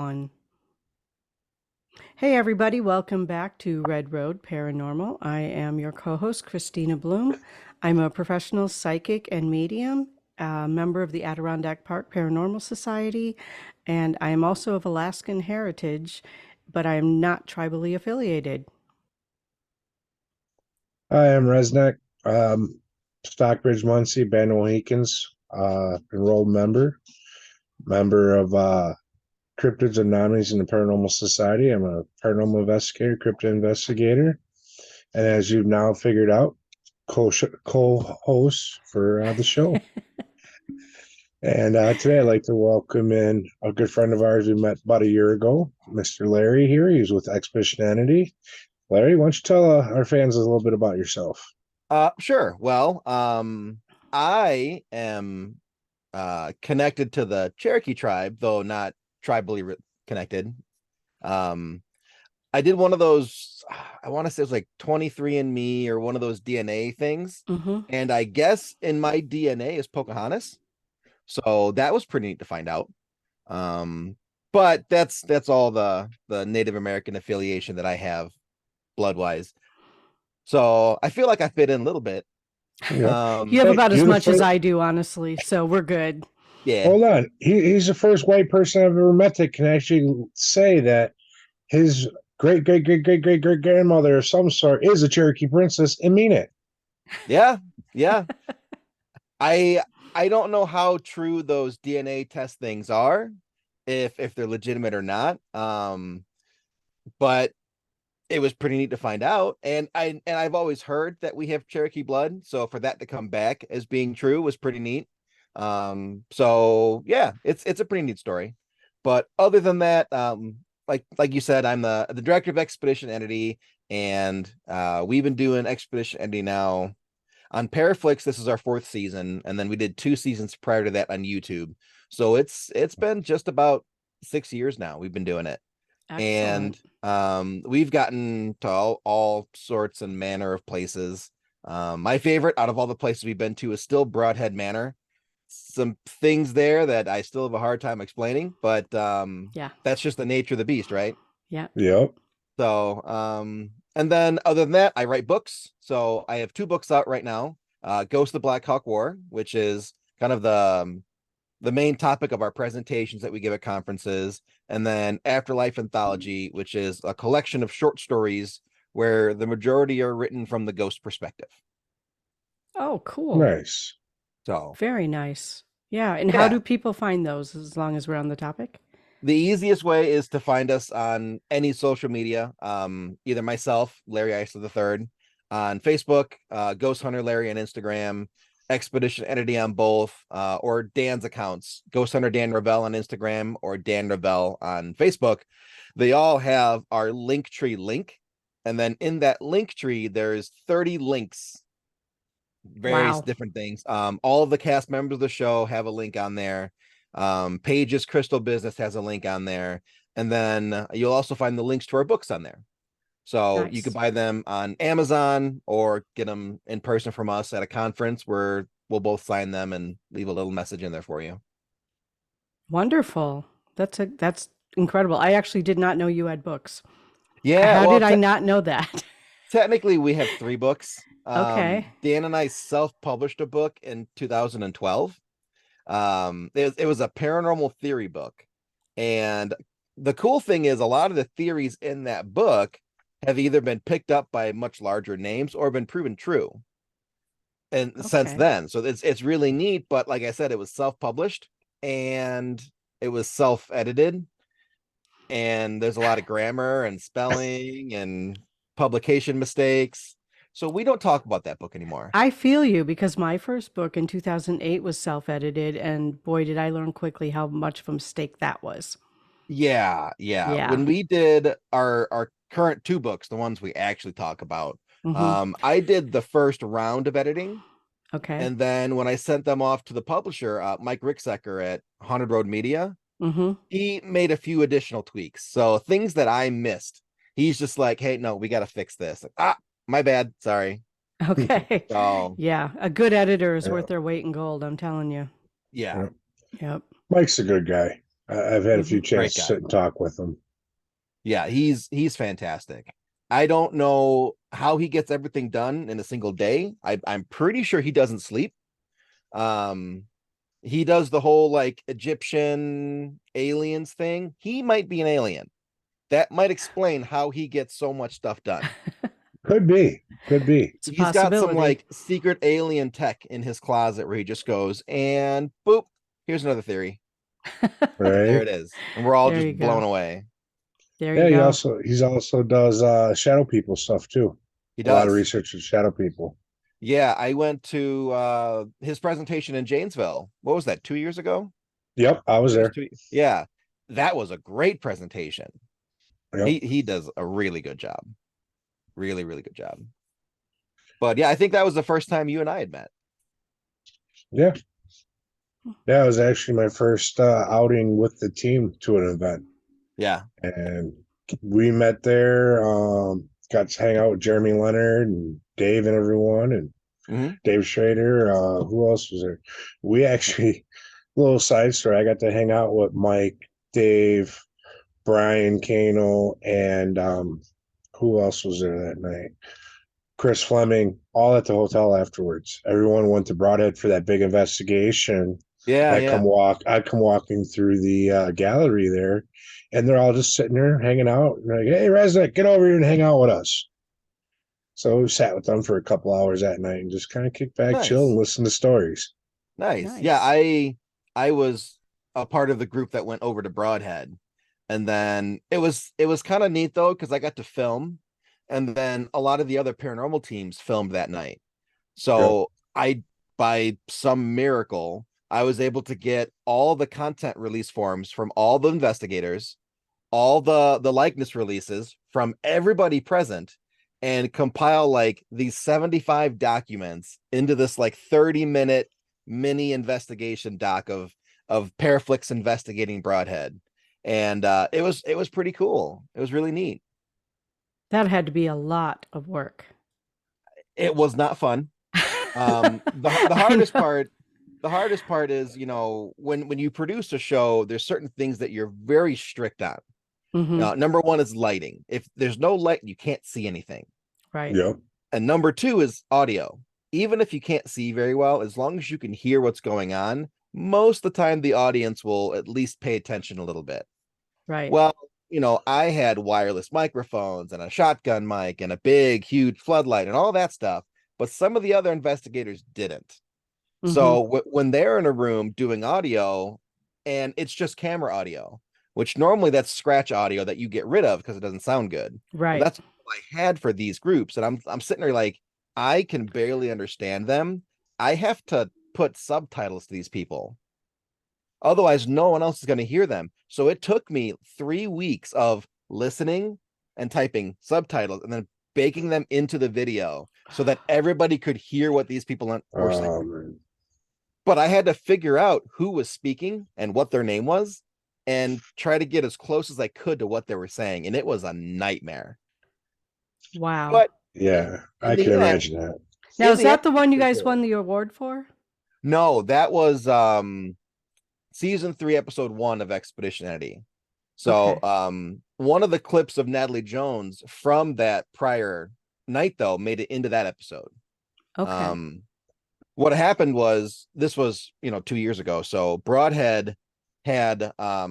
One. Hey, everybody, welcome back to Red Road Paranormal. I am your co host, Christina Bloom. I'm a professional psychic and medium, a member of the Adirondack Park Paranormal Society, and I am also of Alaskan heritage, but I am not tribally affiliated. I am Resnick, Stockbridge, Muncie, Band of Mohicans, enrolled member of Cryptids Anonymous in the Paranormal Society. I'm a paranormal investigator, cryptid investigator, and as you've now figured out, co-host for the show. And today I'd like to welcome in a good friend of ours we met about a year ago, Mr. Larry here. He's with Expedition Entity. Larry, why don't you tell our fans a little bit about yourself? Sure. Well, I am connected to the Cherokee tribe, though not tribally connected. I did one of those, I want to say it was like 23andMe or one of those DNA things. Mm-hmm. And I guess in my DNA is Pocahontas. So that was pretty neat to find out. But that's all the Native American affiliation that I have blood-wise. So I feel like I fit in a little bit. You have about as much as I do, honestly, so we're good. Yeah. Hold on. He's the first white person I've ever met that can actually say that his great grandmother of some sort is a Cherokee princess and mean it. Yeah. I don't know how true those DNA test things are, if they're legitimate or not. But it was pretty neat to find out. And I've always heard that we have Cherokee blood. So for that to come back as being true was pretty neat. So yeah, it's a pretty neat story. But other than that, like you said, I'm the director of Expedition Entity, and we've been doing Expedition Entity now on Paraflix. This is our 4th season, and then we did 2 seasons prior to that on YouTube. So it's been just about 6 years now we've been doing it. Excellent. And we've gotten to all sorts and manner of places. My favorite out of all the places we've been to is still Broadhead Manor. Some things there that I still have a hard time explaining, but Yeah. that's just the nature of the beast, right? Yeah. Yep. So and then other than that, I write books. So I have 2 books out right now. Ghost of the Black Hawk War, which is kind of the main topic of our presentations that we give at conferences, and then Afterlife Anthology, which is a collection of short stories where the majority are written from the ghost perspective. Oh, cool. Nice. So Very nice. Yeah. And how do people find those, as long as we're on the topic? the easiest way is to find us on any social media. Either myself, Larry Eissler III, on Facebook, Ghost Hunter Larry on Instagram, Expedition Entity on both, or Dan's accounts, Ghost Hunter Dan Ravel on Instagram or Dan Ravel on Facebook. They all have our Linktree link, and then in that Linktree there's 30 links, various different things. All of the cast members of the show have a link on there. Paige's Crystal Business has a link on there, and then you'll also find the links to our books on there. So you can buy them on Amazon or get them in person from us at a conference where we'll both sign them and leave a little message in there for you. Wonderful. That's incredible. I actually did not know you had books. Yeah. How did I not know that? Technically, we have 3 books. Okay. Dan and I self-published a book in 2012. It was a paranormal theory book. And the cool thing is a lot of the theories in that book have either been picked up by much larger names or been proven true. And since then, so it's really neat. But like I said, it was self-published and it was self-edited, and there's a lot of grammar and spelling and publication mistakes. So we don't talk about that book anymore. I feel you, because my first book in 2008 was self-edited, and boy, did I learn quickly how much of a mistake that was. Yeah. When we did our current 2 books, the ones we actually talk about, I did the first round of editing. Okay. And then when I sent them off to the publisher, Mike Ricksecker at Haunted Road Media, he made a few additional tweaks. So things that I missed, he's just like, hey, no, we got to fix this. Like, my bad. Sorry. Okay. So yeah. A good editor is worth their weight in gold. I'm telling you. Yeah. Yep. Mike's a good guy. I've had a few Great chances to guy. sit and talk with him. Yeah, he's fantastic. I don't know how he gets everything done in a single day. I'm pretty sure he doesn't sleep. Um, he does the whole like Egyptian aliens thing. He might be an alien. That might explain how he gets so much stuff done. Could be. Could be. It's a He's got some possibility. like secret alien tech in his closet where he just goes and boop, here's another theory. And there Right. it is. And we're all There just you blown go. away. There Yeah, you go. he's also does shadow people stuff too. He A lot of does. research with shadow people. Yeah, I went to his presentation in Janesville. What was that, 2 years ago? Yep, I was It was there. two. Yeah, that was a great presentation. Yep. He does a really good job. Really, really good job. But yeah, I think that was the first time you and I had met. Yeah. Yeah, it was actually my first outing with the team to an event. Yeah. And we met there, got to hang out with Jeremy Leonard and Dave and everyone and Mm-hmm. Dave Schrader. Who else was there? We actually, little side story, I got to hang out with Mike, Dave, Brian Kano, and who else was there that night? Chris Fleming, all at the hotel afterwards. Everyone went to Broadhead for that big investigation. Yeah, yeah. I'd come walking through the gallery there, and they're all just sitting there hanging out. And they're like, "Hey, Resnick, get over here and hang out with us." So we sat with them for a couple hours that night and just kind of kick back, chill, and Nice. listen to stories. Nice. Yeah, Nice. I was a part of the group that went over to Broadhead. And then it was kind of neat though, because I got to film, and then a lot of the other paranormal teams filmed that night. Yep. So I, by some miracle, I was able to get all the content release forms from all the investigators, all the likeness releases from everybody present, and compile like these 75 documents into this like 30-minute mini investigation doc of Paraflix investigating Broadhead. And it was pretty cool. It was really neat. That had to be a lot of work. It was not fun. The I hardest know. part, the hardest part is, when you produce a show, there's certain things that you're very strict on. Hmm. Number one is lighting. If there's no light, you can't see anything. Right. Yep. And number two is audio. Even if you can't see very well, as long as you can hear what's going on, most of the time the audience will at least pay attention a little bit. Right. Well, I had wireless microphones and a shotgun mic and a big, huge floodlight and all that stuff, but some of the other investigators didn't. Hmm. So when they're in a room doing audio and it's just camera audio, which normally that's scratch audio that you get rid of because it doesn't sound good. Well, Right. that's all I had for these groups. And I'm sitting there like, I can barely understand them. I have to put subtitles to these people. Otherwise, no one else is going to hear them. So it took me 3 weeks of listening and typing subtitles and then baking them into the video so that everybody could hear what these people were saying. But I had to figure out who was speaking and what their name was and try to get as close as I could to what they were saying. And it was a nightmare. Wow. But Yeah, in I the can end, imagine that. Now, in is the end, that the it was one you pretty guys cool. won the award for? No, that was season 3, episode 1 of Expedition Entity. So Okay. one of the clips of Natalie Jones from that prior night though made it into that episode. Okay. What happened was, this was 2 years ago, so Broadhead had a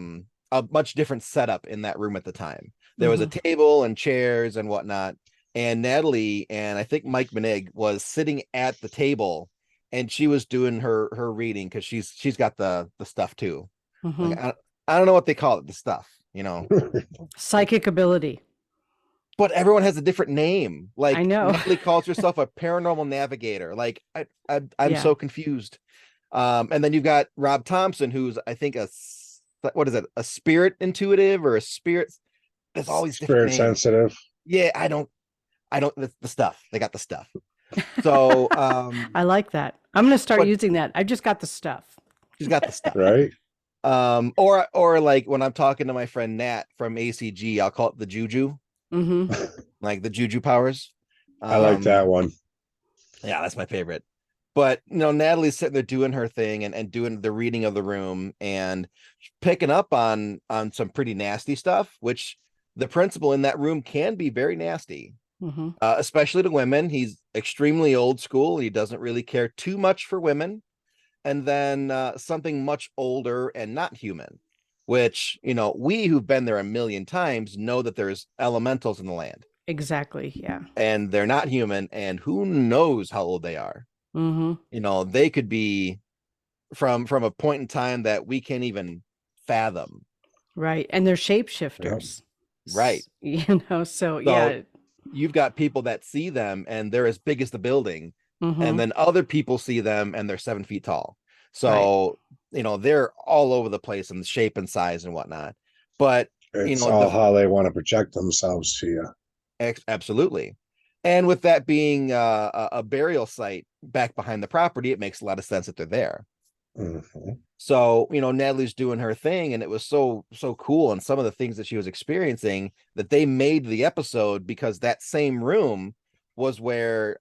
much different setup in that room at the time. There was a Hmm. table and chairs and whatnot, and Natalie and I think Mike Menig was sitting at the table, and she was doing her reading because she's got the stuff too. Hmm. Like I don't know what they call it, the stuff, Psychic ability. but everyone has a different name. I Like know. Natalie calls herself a paranormal navigator. Like I'm Yeah. so confused. And then you've got Rob Thompson, who's I think what is it, a spirit intuitive or a spirit? There's all these different Spirit names. sensitive. Yeah, I don't the stuff. They got the stuff. So I like that. I'm going to start but using that. I just got the stuff. she's got the stuff. Right. Or like when I'm talking to my friend Nat from ACG, I'll call it the juju, Hmm. like the juju powers. I like that one. Yeah, that's my favorite. But Natalie's sitting there doing her thing and doing the reading of the room and picking up on some pretty nasty stuff, which the principal in that room can be very nasty, Mm-hmm. especially to women. He's extremely old school. He doesn't really care too much for women. And then something much older and not human, which, we who've been there a million times know that there's elementals in the land Exactly. Yeah. and they're not human. And who knows how old they are? Mm-hmm. They could be from a point in time that we can't even fathom. Right. And they're Yep. shapeshifters. Right. So So yeah. you've got people that see them and they're as big as the building, and Mm-hmm. then other people see them and they're 7 feet tall. Right. So they're all over the place in shape and size and whatnot. But It's all the how they want to project themselves to you. absolutely. And with that being a burial site back behind the property, it makes a lot of sense that they're there. Mm-hmm. So Natalie's doing her thing, and it was so cool, and some of the things that she was experiencing, that they made the episode because that same room was where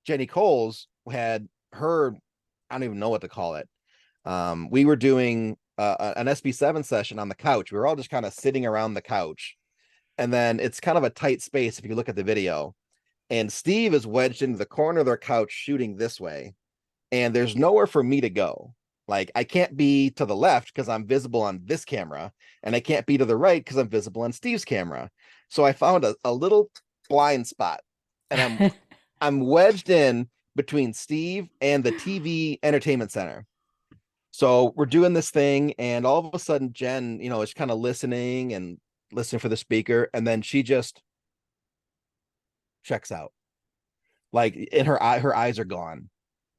Jenny Coles had her, I don't even know what to call it. We were doing an SB7 session on the couch. We were all just kind of sitting around the couch, and then it's kind of a tight space if you look at the video, and Steve is wedged into the corner of their couch shooting this way, and there's nowhere for me to go. Like, I can't be to the left because I'm visible on this camera, and I can't be to the right because I'm visible on Steve's camera. So I found a little blind spot, and I'm wedged in between Steve and the TV entertainment center. So we're doing this thing, and all of a sudden Jen, is kind of listening for the speaker, and then she just checks out. Like, in her eyes are gone.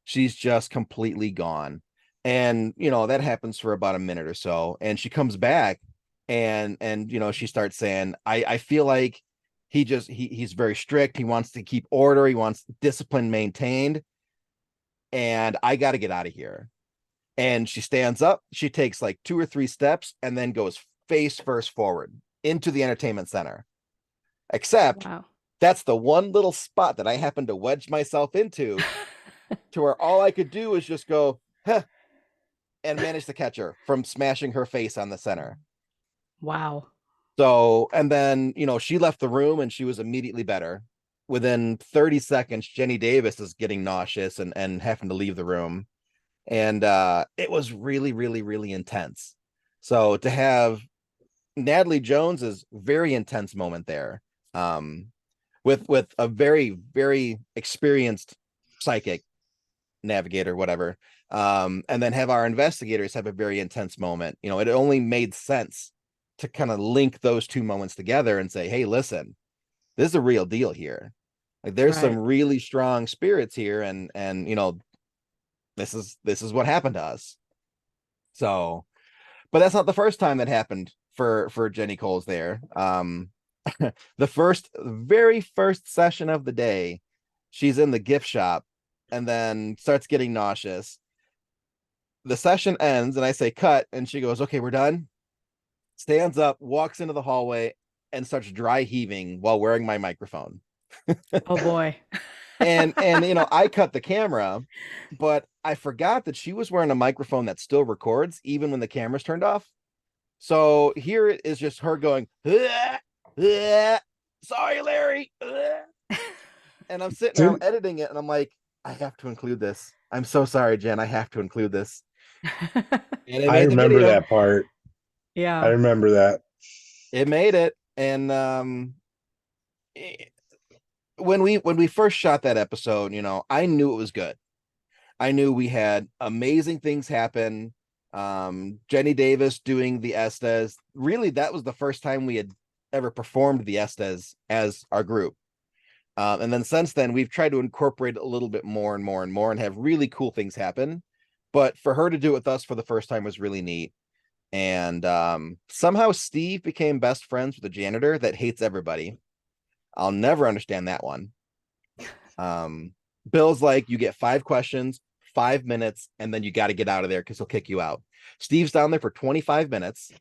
She's just completely gone. And that happens for about a minute or so, and she comes back, and she starts saying, I feel like he's very strict. He wants to keep order, he wants discipline maintained, and I got to get out of here. And she stands up, she takes like 2 or 3 steps, and then goes face first forward into the entertainment center. Except Wow. that's the one little spot that I happened to wedge myself into, to where all I could do is just go, huh, and manage to catch her from smashing her face on the center. Wow. So, and then, she left the room and she was immediately better. Within 30 seconds, Jenny Davis is getting nauseous and having to leave the room. And it was really, really, really intense. So to have Natalie Jones's very intense moment there, with a very, very experienced psychic navigator, whatever, and then have our investigators have a very intense moment. It only made sense to kind of link those two moments together and say, hey, listen, this is a real deal here. Like, there's some Right. really strong spirits here, and this is what happened to us. So, but that's not the first time that happened for Jenny Coles there. The very first session of the day, she's in the gift shop and then starts getting nauseous. The session ends and I say cut, and she goes, okay, we're done. Stands up, walks into the hallway, and starts dry heaving while wearing my microphone. Oh boy. And I cut the camera, but I forgot that she was wearing a microphone that still records even when the camera's turned off. So here it is, just her going, sorry, Larry. And I'm sitting there, I'm editing it, and I'm like, I have to include this. I'm so sorry, Jen. I have to include this. And it I made the remember video. that part. I Yeah. remember that. It made it. And when we first shot that episode, I knew it was good. I knew we had amazing things happen. Jenny Davis doing the Estes. Really, that was the first time we had ever performed the Estes as our group. And then since then, we've tried to incorporate a little bit more and more and more and have really cool things happen. But for her to do it with us for the first time was really neat. And somehow Steve became best friends with a janitor that hates everybody. I'll never understand that one. Bill's like, you get 5 questions, 5 minutes, and then you got to get out of there because he'll kick you out. Steve's down there for 25 minutes.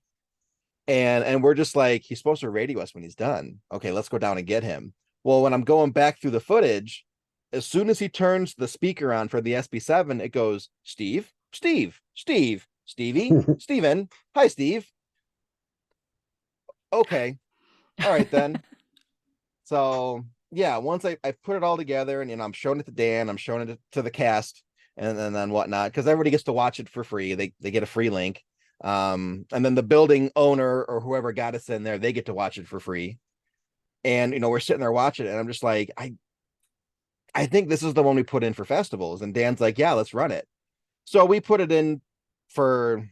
And we're just like, he's supposed to radio us when he's done. Okay, let's go down and get him. Well, when I'm going back through the footage, as soon as he turns the speaker on for the SB7, it goes, Steve, Steve, Steve, Stevie, Steven. Hi, Steve. Okay. All right, then. So yeah, once I put it all together and I'm showing it to Dan, I'm showing it to the cast and then whatnot, because everybody gets to watch it for free. They get a free link. And then the building owner or whoever got us in there, they get to watch it for free. And we're sitting there watching it, and I'm just like, I think this is the one we put in for festivals. And Dan's like, yeah, let's run it. So we put it in for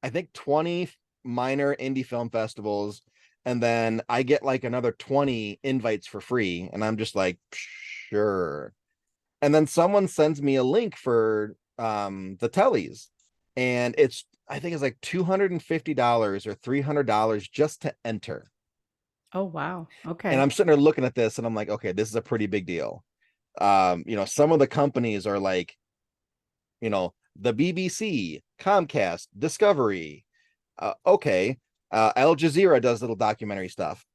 I think 20 minor indie film festivals, and then I get like another 20 invites for free, and I'm just like, sure. And then someone sends me a link for the tellies, and I think it's like $250 or $300 just to enter. Oh, wow. Okay. And I'm sitting there looking at this, and I'm like, okay, this is a pretty big deal. Some of the companies are like, the BBC, Comcast, Discovery. Okay. Al Jazeera does little documentary stuff.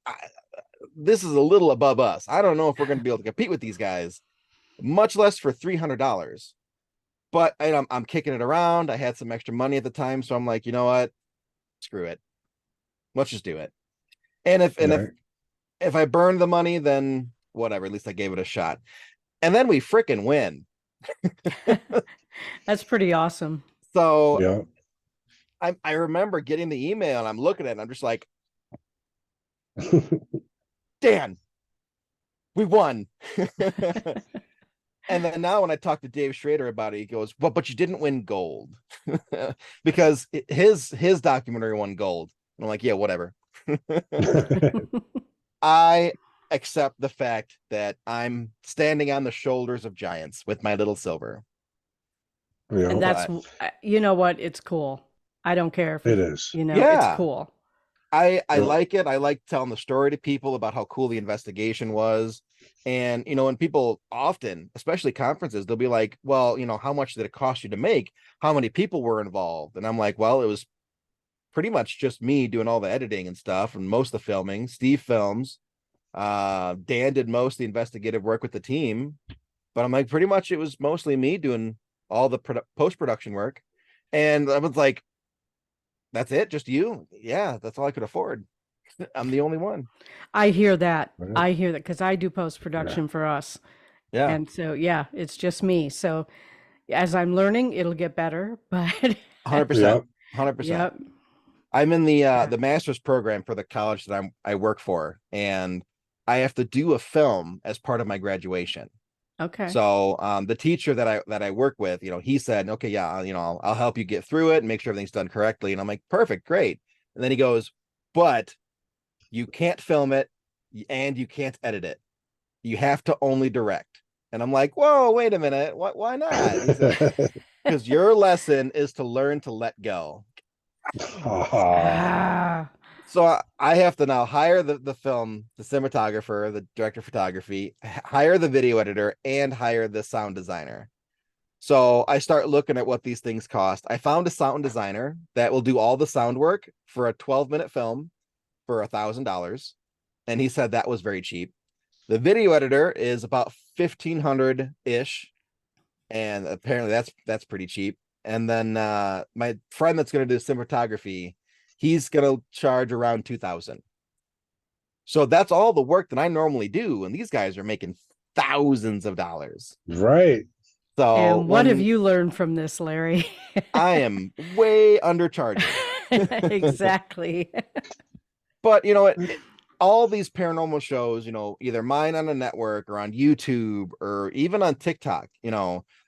This is a little above us. I don't know if we're going to be able to compete with these guys, much less for $300. But I'm kicking it around. I had some extra money at the time, so I'm like, you know what? Screw it. Let's just do it. And if I burn the money, then whatever. At least I gave it a shot. And then we freaking win. That's pretty awesome. So yeah. I remember getting the email, and I'm looking at it, and I'm just like, Dan, we won. And then now when I talk to Dave Schrader about it, he goes, well, but you didn't win gold. Because his documentary won gold. And I'm like, yeah, whatever. I accept the fact that I'm standing on the shoulders of giants with my little silver. Yeah. And that's, you know what? It's cool. I don't care if It is. Yeah. It's cool. I like it. I like telling the story to people about how cool the investigation was. And, when people often, especially conferences, they'll be like, well, how much did it cost you to make? How many people were involved? And I'm like, well, it was pretty much just me doing all the editing and stuff and most of the filming. Steve films. Dan did most of the investigative work with the team. But I'm like, pretty much it was mostly me doing all the post-production work. And I was like, that's it? Just you? Yeah, that's all I could afford. I'm the only one. I hear that. Right. I hear that because I do post-production for us. Yeah. And so, yeah, it's just me. So as I'm learning, it'll get better, but 100%. 100%. Yep. I'm in the master's program for the college that I work for, and I have to do a film as part of my graduation. Okay. So the teacher that I work with, he said, okay, yeah, I'll help you get through it and make sure everything's done correctly. And I'm like, perfect, great. And then he goes, but you can't film it and you can't edit it. You have to only direct. And I'm like, whoa, wait a minute. Why not? He said, because your lesson is to learn to let go. So I have to now hire the cinematographer, the director of photography, hire the video editor, and hire the sound designer. So I start looking at what these things cost. I found a sound designer that will do all the sound work for a 12-minute film for $1,000. And he said that was very cheap. The video editor is about $1,500-ish. And apparently that's pretty cheap. And then my friend that's going to do cinematography, he's going to charge around $2,000. So that's all the work that I normally do. And these guys are making thousands of dollars. Right. So and what have you learned from this, Larry? I am way undercharging. Exactly. But all these paranormal shows, either mine on a network or on YouTube or even on TikTok,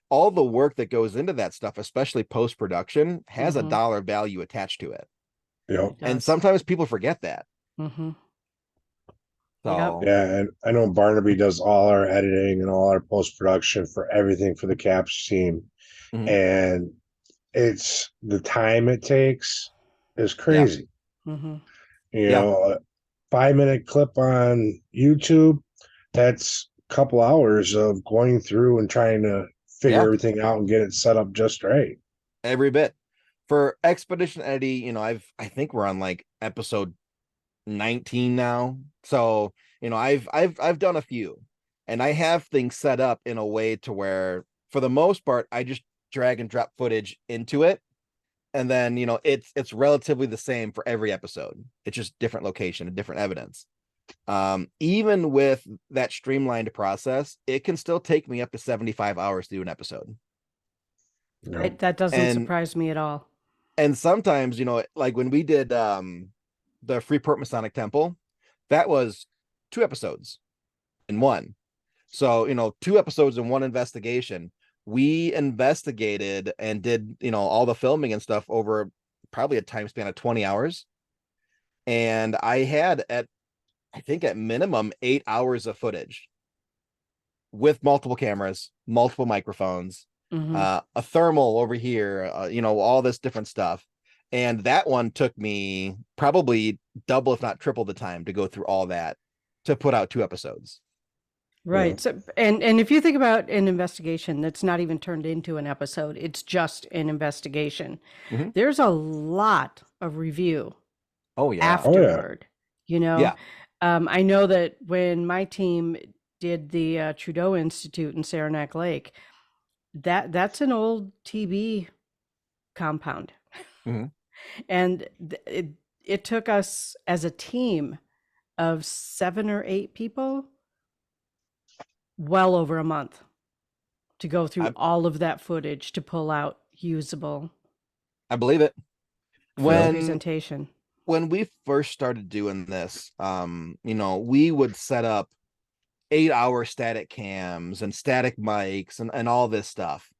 all the work that goes into that stuff, especially post-production, has a dollar value attached to it. Yep. And sometimes people forget that. Mm-hmm. So yeah, and I know Barnaby does all our editing and all our post-production for everything for the Caps team. And it's the time it takes is crazy. Mm-hmm. You know, a 5-minute clip on YouTube, that's a couple hours of going through and trying to figure everything out and get it set up just right. Every bit. For Expedition Eddie, I think we're on like episode 19 now. So, I've done a few. And I have things set up in a way to where, for the most part, I just drag and drop footage into it. And then, it's relatively the same for every episode. It's just different location and different evidence. Even with that streamlined process, it can still take me up to 75 hours to do an episode. That doesn't And surprise me at all. and sometimes, like when we did the Freeport Masonic Temple, that was 2 episodes in one. So, 2 episodes in one investigation. We investigated and did, all the filming and stuff over probably a time span of 20 hours. And I had I think at minimum 8 hours of footage with multiple cameras, multiple microphones, Mm-hmm. a thermal over here, all this different stuff. And that one took me probably double, if not triple the time to go through all that to put out 2 episodes. Right. So, and if you think about an investigation that's not even turned into an episode, it's just an investigation. Mhm. There's a lot of review Oh, yeah. afterward. Yeah. I know that when my team did the Trudeau Institute in Saranac Lake, that's an old TB compound. Mhm. And it took us as a team of 7 or 8 people well over a month to go through all of that footage to pull out usable I believe it. for the presentation. When we first started doing this, we would set up 8-hour static cams and static mics and all this stuff.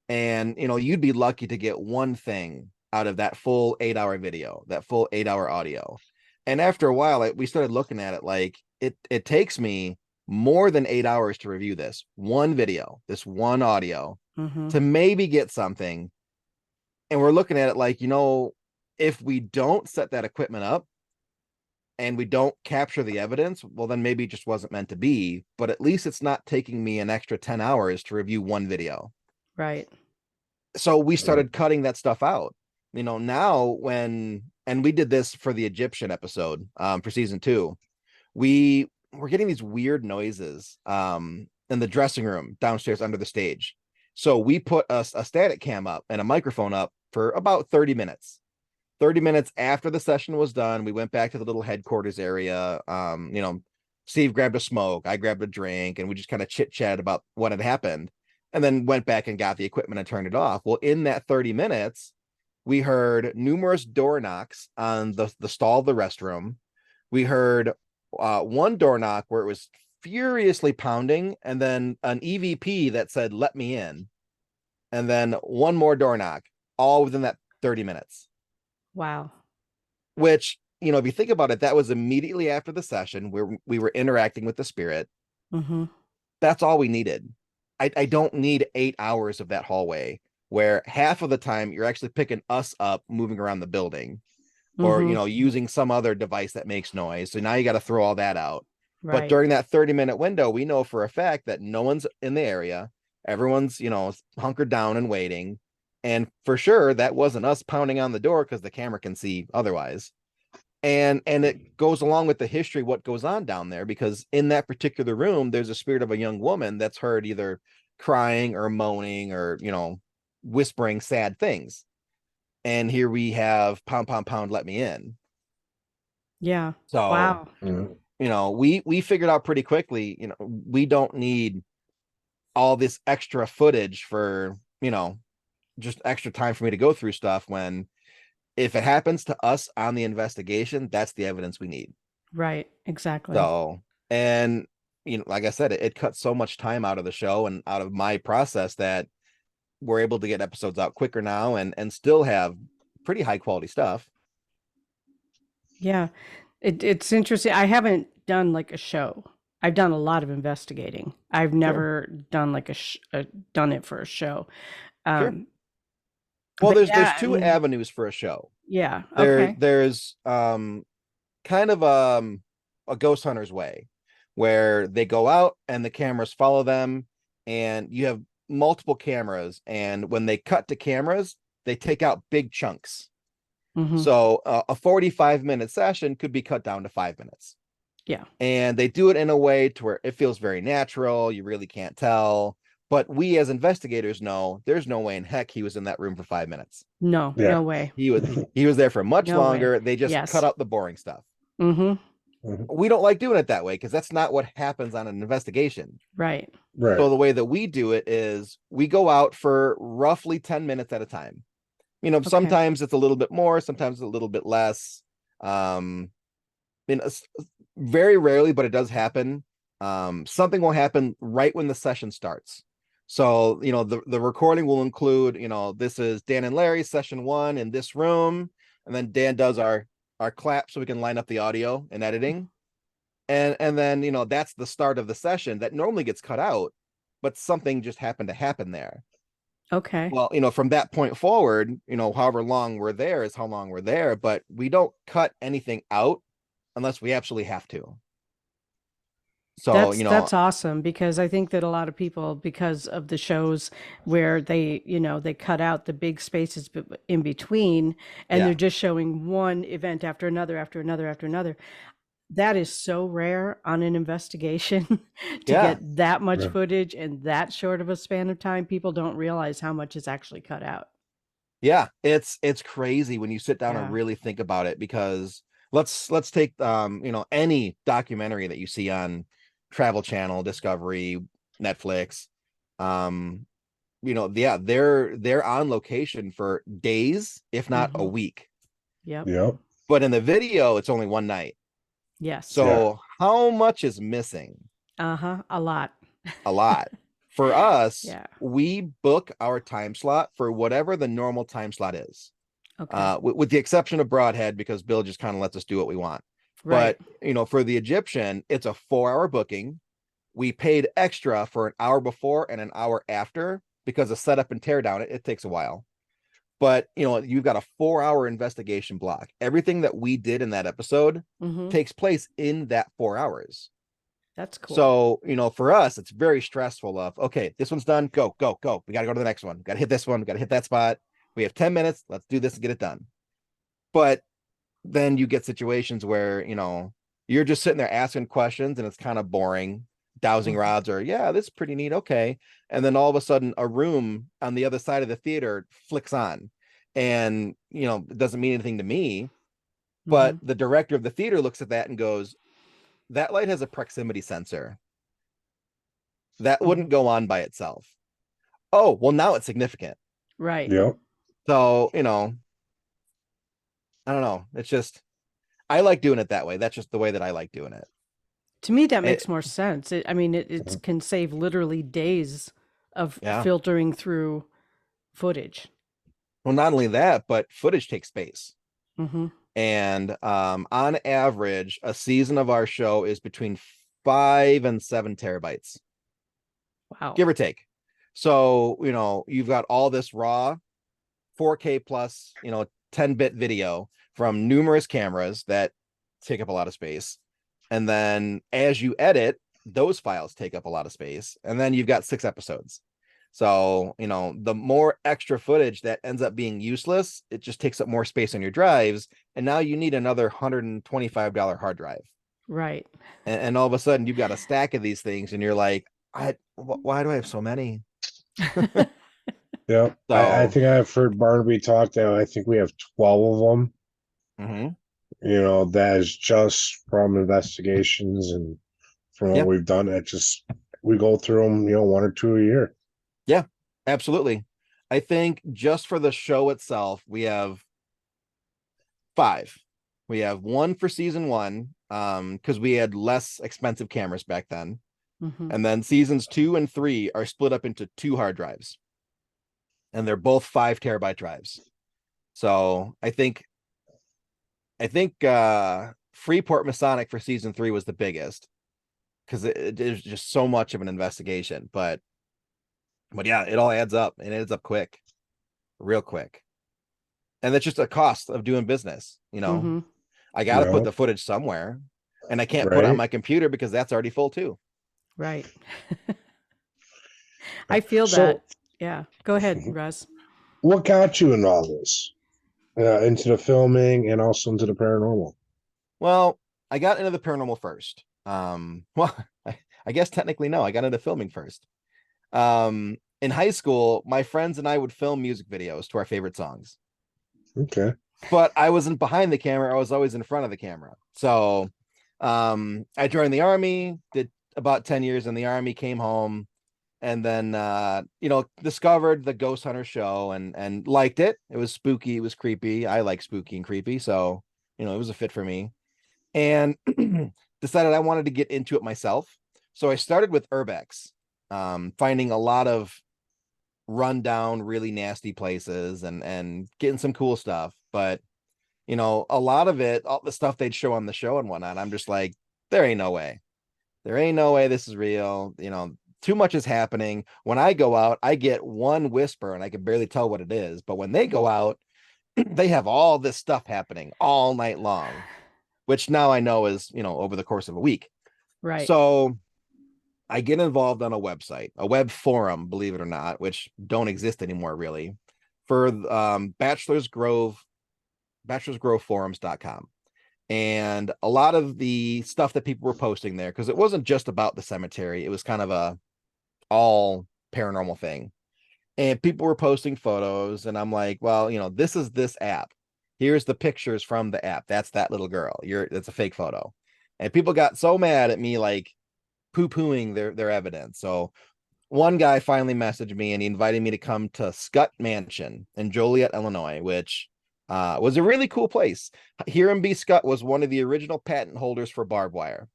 And, you'd be lucky to get one thing out of that full 8-hour video, that full 8-hour audio. And after a while, we started looking at it like it takes me more than 8 hours to review this one video, this one audio, Mm-hmm. to maybe get something. And we're looking at it like, if we don't set that equipment up and we don't capture the evidence, well, then maybe it just wasn't meant to be. But at least it's not taking me an extra 10 hours to review one video. Right. So we started cutting that stuff out. Now and we did this for the Egyptian episode for season 2, we were getting these weird noises in the dressing room downstairs under the stage. So we put a static cam up and a microphone up for about 30 minutes. 30 minutes after the session was done, we went back to the little headquarters area. Steve grabbed a smoke, I grabbed a drink, and we just kind of chit-chatted about what had happened, and then went back and got the equipment and turned it off. Well, in that 30 minutes, we heard numerous door knocks on the stall of the restroom. We heard one door knock where it was furiously pounding, and then an EVP that said, "Let me in." And then one more door knock, all within that 30 minutes. Wow. Which, if you think about it, that was immediately after the session where we were interacting with the spirit. Mm-hmm. That's all we needed. I don't need 8 hours of that hallway where half of the time you're actually picking us up moving around the building, or using some other device that makes noise. So now you got to throw all that out. Right. But during that 30-minute window, we know for a fact that no one's in the area. Everyone's, hunkered down and waiting. And for sure, that wasn't us pounding on the door because the camera can see otherwise. And it goes along with the history, what goes on down there, because in that particular room, there's a spirit of a young woman that's heard either crying or moaning or, whispering sad things. And here we have pound, pound, pound, let me in. Yeah. So, wow. We figured out pretty quickly, we don't need all this extra footage for, just extra time for me to go through stuff, when if it happens to us on the investigation, that's the evidence we need. Right. Exactly. So, and, like I said, it cuts so much time out of the show and out of my process that we're able to get episodes out quicker now and still have pretty high quality stuff. Yeah. It's interesting. I haven't done like a show. I've done a lot of investigating. I've never done like done it for a show. Sure. Well, there's yeah, two avenues for a show. Yeah. Okay. There's kind of a ghost hunter's way, where they go out and the cameras follow them, and you have multiple cameras, and when they cut to cameras, they take out big chunks. Mhm. So a 45-minute session could be cut down to 5 minutes. Yeah. And they do it in a way to where it feels very natural. You really can't tell. But we as investigators know there's no way in heck he was in that room for 5 minutes. No, Yeah. no way. He was there for much No way. longer. They just cut Yes. out the boring stuff. Mm-hmm. We don't like doing it that way because that's not what happens on an investigation. Right. Right. So the way that we do it is we go out for roughly 10 minutes at a time. Okay. Sometimes it's a little bit more, sometimes a little bit less. Very rarely, but it does happen. Something will happen right when the session starts. So, the recording will include, this is Dan and Larry session 1 in this room. And then Dan does our clap so we can line up the audio and editing. And then, that's the start of the session that normally gets cut out, but something just happened to happen there. Okay. Well, from that point forward, however long we're there is how long we're there, but we don't cut anything out unless we absolutely have to. So, That's awesome, because I think that a lot of people, because of the shows where they cut out the big spaces in between, and Yeah. they're just showing one event after another, after another, after another. That is so rare on an investigation to Yeah. get that much Yeah. footage in that short of a span of time. People don't realize how much is actually cut out. Yeah, it's crazy when you sit down Yeah. and really think about it, because let's take any documentary that you see on Travel Channel, Discovery, Netflix. Yeah, they're on location for days, if not a Mhm. week. Yep. Yep. But in the video, it's only one night. Yes. So how much is missing? Uh-huh. A lot. A lot. For us, Yeah. we book our time slot for whatever the normal time slot is. Okay. With the exception of Broadhead, because Bill just kind of lets us do what we want. Right. But for the Egyptian, it's a 4-hour booking. We paid extra for an hour before and an hour after because the setup and tear down, it takes a while. But you've got a 4-hour investigation block. Everything that we did in that episode Mhm. takes place in that 4 hours. That's cool. So, for us, it's very stressful of, okay, this one's done. Go, go, go. We got to go to the next one. Got to hit this one. We got to hit that spot. We have 10 minutes. Let's do this and get it done. But then you get situations where, you're just sitting there asking questions and it's kind of boring. Dowsing Mhm. rods are, yeah, this is pretty neat. Okay. And then all of a sudden a room on the other side of the theater flicks on, and, it doesn't mean anything to me, but Mhm. the director of the theater looks at that and goes, that light has a proximity sensor. That wouldn't Mhm. go on by itself. Oh, well, now it's significant. Right. Yep. So, I don't know. It's just, I like doing it that way. That's just the way that I like doing it. To me, that It makes more sense. I mean, it can save literally days of yeah. filtering through footage. Well, not only that, but footage takes space. Mm-hmm. And on average, a season of our show is between 5 and 7 terabytes, Wow. give or take. So, you've got all this raw 4K plus, 10-bit video from numerous cameras that take up a lot of space. And then as you edit, those files take up a lot of space. And then you've got 6 episodes. So, the more extra footage that ends up being useless, it just takes up more space on your drives. And now you need another $125 hard drive. Right. And all of a sudden you've got a stack of these things and you're like, why do I have so many? Yep. I So, think I've heard Barnaby talk that I think we have 12 of them. mhm. That is just from investigations and from what Yeah. we've done. We go through them, 1 or 2 a year. Yeah, absolutely. I think just for the show itself, we have 5. We have 1 for season 1, because we had less expensive cameras back then. Mm-hmm. And then seasons 2 and 3 are split up into 2 hard drives. And they're both 5 terabyte drives. So I think Freeport Masonic for season 3 was the biggest, because it is just so much of an investigation. But yeah, it all adds up, and it adds up quick, real quick. And that's just a cost of doing business. Mm-hmm. I got to put Yep. the footage somewhere, and I can't put it on Right. my computer because that's already full too. Right. I feel So, that. Yeah. Go ahead, Russ. what got you into all this? Into the filming and also into the paranormal? Well, I got into the paranormal first. Well, I guess technically no, I got into filming first. In high school, my friends and I would film music videos to our favorite songs. Okay. But I wasn't behind the camera, I was always in front of the camera. So I joined the army, did about 10 years in the army, came home, and then discovered the Ghost Hunter show and liked it. It was spooky, it was creepy. I like spooky and creepy, so it was a fit for me. And decided I wanted to get into it myself. So I started with urbex, finding a lot of rundown, really nasty places and getting some cool stuff. But a lot of it, all the stuff they'd show on the show and whatnot, I'm just like, there ain't no way. There ain't no way this is real. Too much is happening. When I go out, I get one whisper and I can barely tell what it is. But when they go out, they have all this stuff happening all night long, which now I know is, over the course of a week. Right. So I get involved on a website, a web forum, believe it or not, which don't exist anymore, really, for bachelorsgroveforums.com. And a lot of the stuff that people were posting there, because it wasn't just about the cemetery, it was kind of a all paranormal thing. And people were posting photos, and I'm like, well, this is this app. Here's the pictures from the app. That's that little girl. That's a fake photo. And people got so mad at me, like poo-pooing their evidence. So one guy finally messaged me and he invited me to come to Scott Mansion in Joliet, Illinois, which was a really cool place. Hiram B. Scott was one of the original patent holders for barbed wire,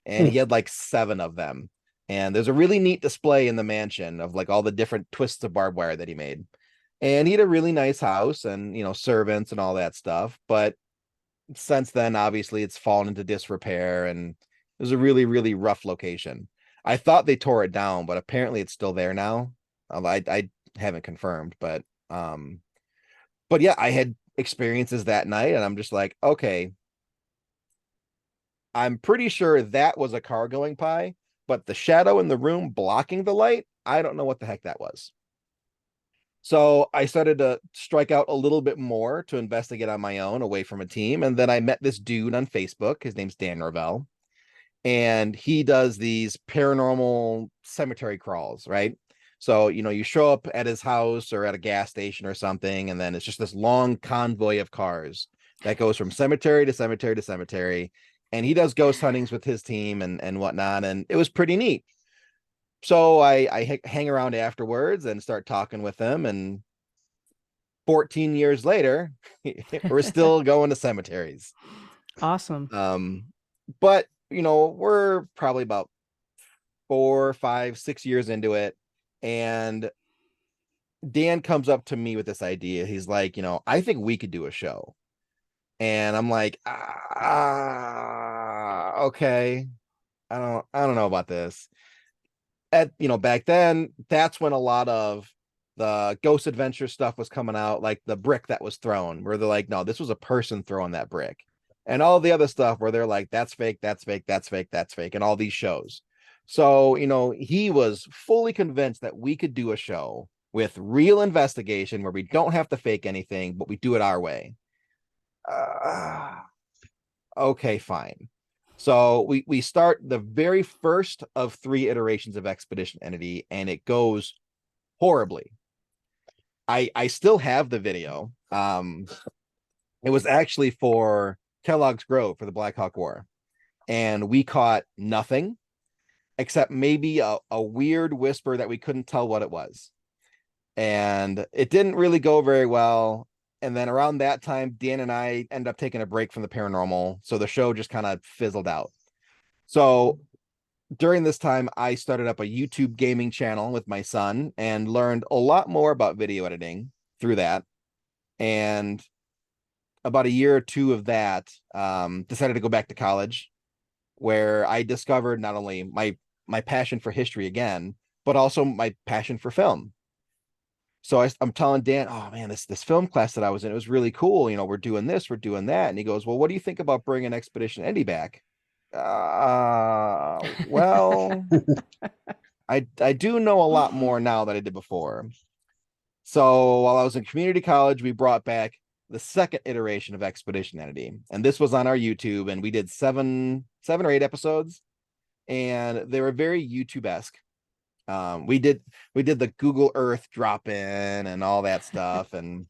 and he had like 7 of them. And there's a really neat display in the mansion of like all the different twists of barbed wire that he made. And he had a really nice house and, servants and all that stuff. But since then, obviously, it's fallen into disrepair and it was a really, really rough location. I thought they tore it down, but apparently it's still there now. I haven't confirmed, but yeah, I had experiences that night and I'm just like, okay, I'm pretty sure that was a car going by, but the shadow in the room blocking the light, I don't know what the heck that was. So I started to strike out a little bit more to investigate on my own away from a team. And then I met this dude on Facebook. His name's Dan Norvell. And he does these paranormal cemetery crawls, right? So, you show up at his house or at a gas station or something, and then it's just this long convoy of cars that goes from cemetery to cemetery to cemetery. And he does ghost huntings with his team and whatnot. And it was pretty neat. So I hang around afterwards and start talking with them. And 14 years later, we're still going to cemeteries. Awesome. But we're probably about 4, 5, 6 years into it. And Dan comes up to me with this idea. He's like, I think we could do a show. And I'm like, okay. I don't know about this. Back then, that's when a lot of the ghost adventure stuff was coming out, like the brick that was thrown, where they're like, no, this was a person throwing that brick. And all the other stuff where they're like, that's fake, that's fake, that's fake, that's fake, and all these shows. So, he was fully convinced that we could do a show with real investigation where we don't have to fake anything, but we do it our way. Okay, fine. So we start the very first of 3 iterations of Expedition Entity, and it goes horribly. I still have the video. It was actually for Kellogg's Grove for the Black Hawk War, and we caught nothing except maybe a weird whisper that we couldn't tell what it was, and it didn't really go very well. And then around that time, Dan and I ended up taking a break from the paranormal, so the show just kind of fizzled out. So during this time, I started up a YouTube gaming channel with my son and learned a lot more about video editing through that. And about a year or 2 of that, decided to go back to college, where I discovered not only my passion for history again, but also my passion for film. So I'm telling Dan, oh man, this film class that I was in, it was really cool. We're doing this, we're doing that. And he goes, well, what do you think about bringing Expedition Indy back? Well, I do know a lot more now than I did before. So while I was in community college, we brought back the second iteration of Expedition Entity, and this was on our YouTube, and we did seven or eight episodes, and they were very YouTube-esque. We did the Google Earth drop in and all that stuff, and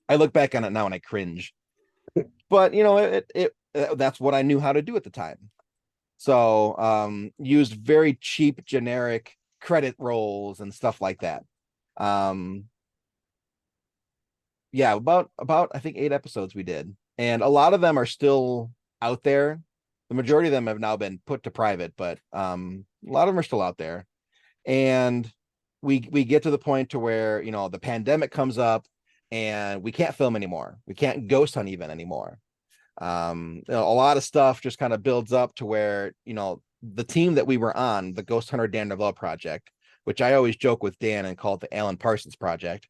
I look back on it now and I cringe. But that's what I knew how to do at the time. So used very cheap generic credit rolls and stuff like that. Yeah, about I think 8 episodes we did, and a lot of them are still out there. The majority of them have now been put to private, but a lot of them are still out there. And we get to the point to where the pandemic comes up and we can't film anymore. We can't ghost hunt even anymore. A lot of stuff just kind of builds up to where the team that we were on, the Ghost Hunter Dan Neville project, which I always joke with Dan and call it the Alan Parsons project.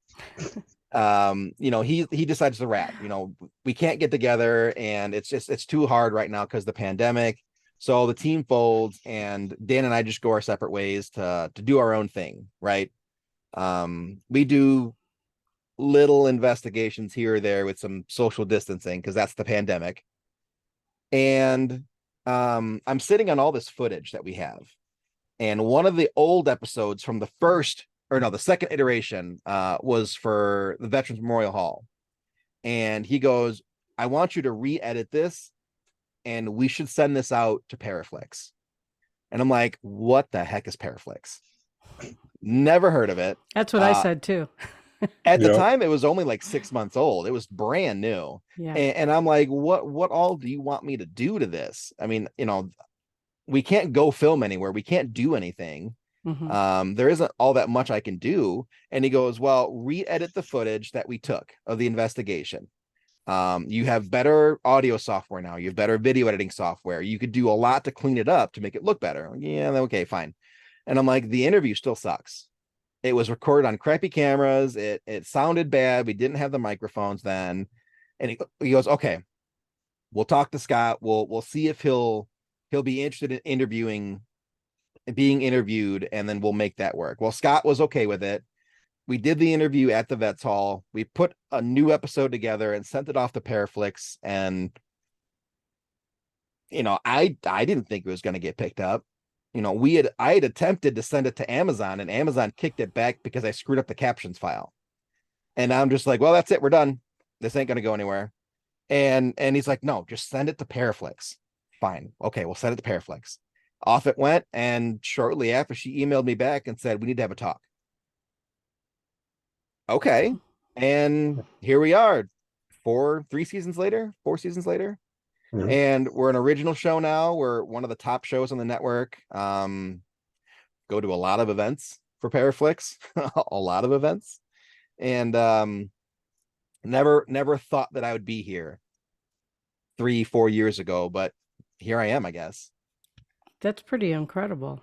He decides to wrap. We can't get together, and it's too hard right now because the pandemic. So the team folds, and Dan and I just go our separate ways to do our own thing, right? We do little investigations here or there with some social distancing because that's the pandemic. And I'm sitting on all this footage that we have. And one of the old episodes from the second iteration was for the Veterans Memorial Hall. And he goes, I want you to re-edit this, and we should send this out to Paraflix. And I'm like, what the heck is Paraflix? Never heard of it. That's what I said too. At the time, it was only like 6 months old. It was brand new. Yeah. And I'm like, what all do you want me to do to this? I mean, we can't go film anywhere. We can't do anything. Mm-hmm. There isn't all that much I can do. And he goes, well, re-edit the footage that we took of the investigation. You have better audio software now. You have better video editing software. You could do a lot to clean it up to make it look better. Yeah, okay, fine. And I'm like, the interview still sucks. It was recorded on crappy cameras. It sounded bad. We didn't have the microphones then. And he goes, okay, we'll talk to Scott. We'll see if he'll be interested in being interviewed, and then we'll make that work. Well, Scott was okay with it. We did the interview at the Vets Hall. We put a new episode together and sent it off to Paraflix. And, I didn't think it was going to get picked up. I had attempted to send it to Amazon, and Amazon kicked it back because I screwed up the captions file. And I'm just like, well, that's it. We're done. This ain't going to go anywhere. And he's like, no, just send it to Paraflix. Fine. Okay, we'll send it to Paraflix. Off it went. And shortly after, she emailed me back and said, we need to have a talk. Okay. And here we are 4 seasons later. Mm-hmm. And we're an original show now. We're one of the top shows on the network. Go to a lot of events for Paraflix, a lot of events. And never thought that I would be here 3-4 years ago, but here I am, I guess. That's pretty incredible.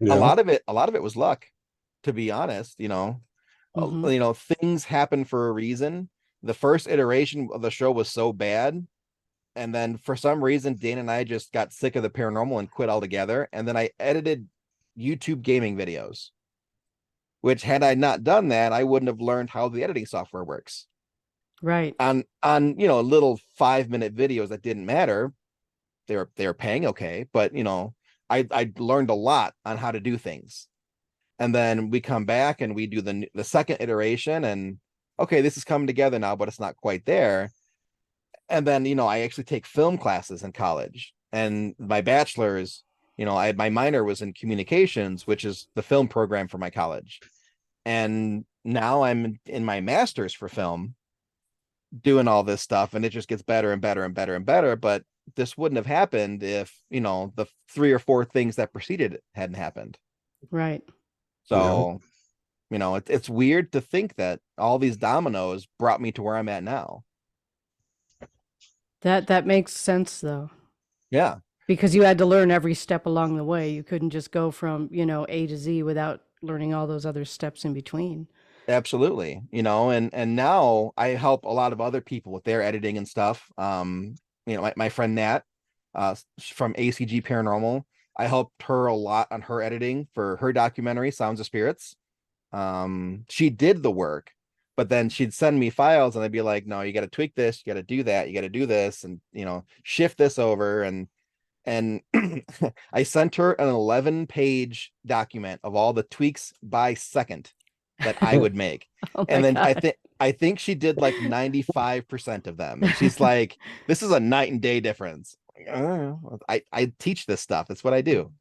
Yeah. A lot of it was luck, to be honest. Mm-hmm. Things happen for a reason. The first iteration of the show was so bad, and then for some reason Dan and I just got sick of the paranormal and quit altogether. And then I edited YouTube gaming videos, which, had I not done that, I wouldn't have learned how the editing software works. Right. On little 5-minute videos that didn't matter. They were paying okay, but I learned a lot on how to do things. And then we come back and we do the second iteration, and okay, this is coming together now, but it's not quite there. And then I actually take film classes in college, and my bachelor's, my minor was in communications, which is the film program for my college. And now I'm in my master's for film, doing all this stuff, and it just gets better and better and better and better. But this wouldn't have happened if the 3 or 4 things that preceded it hadn't happened. Right. So it's weird to think that all these dominoes brought me to where I'm at now. That makes sense though. Yeah, because you had to learn every step along the way. You couldn't just go from A to Z without learning all those other steps in between. Absolutely. And now I help a lot of other people with their editing and stuff. My friend Nat from ACG Paranormal, I helped her a lot on her editing for her documentary Sounds of Spirits. She did the work, but then she'd send me files and I'd be like, no, you got to tweak this, you got to do that, you got to do this, and shift this over. And I sent her an 11-page document of all the tweaks by second that I would make. Oh And my then God. I think she did like 95% of them. And she's like, this is a night and day difference. I teach this stuff. That's what I do.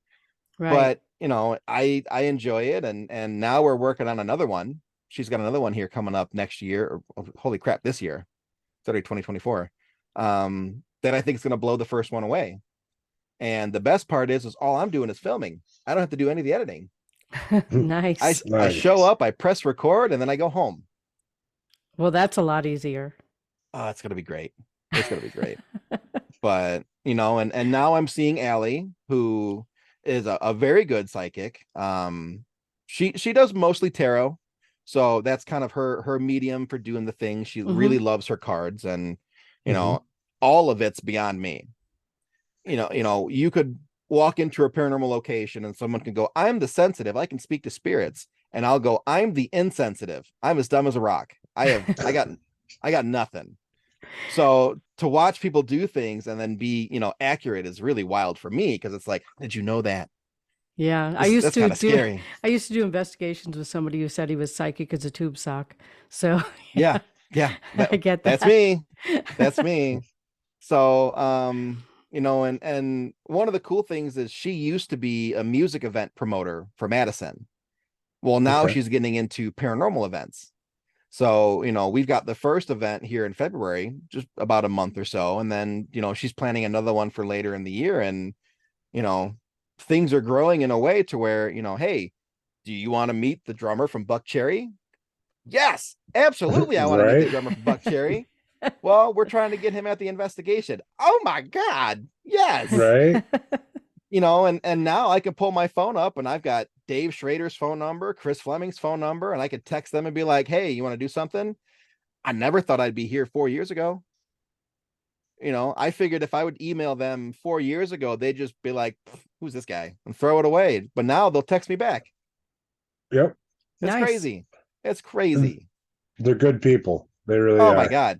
Right. But I enjoy it, and now we're working on another one. She's got another one here coming up next year, or holy crap, this year. It's already 2024. That I think is going to blow the first one away. And the best part is all I'm doing is filming. I don't have to do any of the editing. Nice. I show up, I press record, and then I go home. Well, that's a lot easier. Oh, it's gonna be great. It's gonna be great. But and now I'm seeing Allie, who is a very good psychic. She does mostly tarot, so that's kind of her medium for doing the thing. She really loves her cards, and all of it's beyond me. You could walk into a paranormal location and someone can go, I'm the sensitive, I can speak to spirits, and I'll go, I'm the insensitive, I'm as dumb as a rock. I got nothing. So to watch people do things and then be accurate is really wild for me, because it's like, did you know that? Yeah, That's kind of scary. I used to do investigations with somebody who said he was psychic as a tube sock. So Yeah. I get that. That's me. So and one of the cool things is she used to be a music event promoter for Madison. Well, now she's getting into paranormal events. So, we've got the first event here in February, just about a month or so. And then, she's planning another one for later in the year. And, things are growing in a way to where, hey, do you want to meet the drummer from Buck Cherry? Yes, absolutely. I want to meet the drummer from Buck Cherry. Well, we're trying to get him at the investigation. Oh my God. Yes. Right. And now I can pull my phone up and I've got Dave Schrader's phone number, Chris Fleming's phone number, and I could text them and be like, hey, you want to do something? I never thought I'd be here 4 years ago. I figured if I would email them 4 years ago, they'd just be like, who's this guy? And throw it away. But now they'll text me back. Yep. It's Nice. crazy. It's crazy. They're good people. They really are. Oh my God.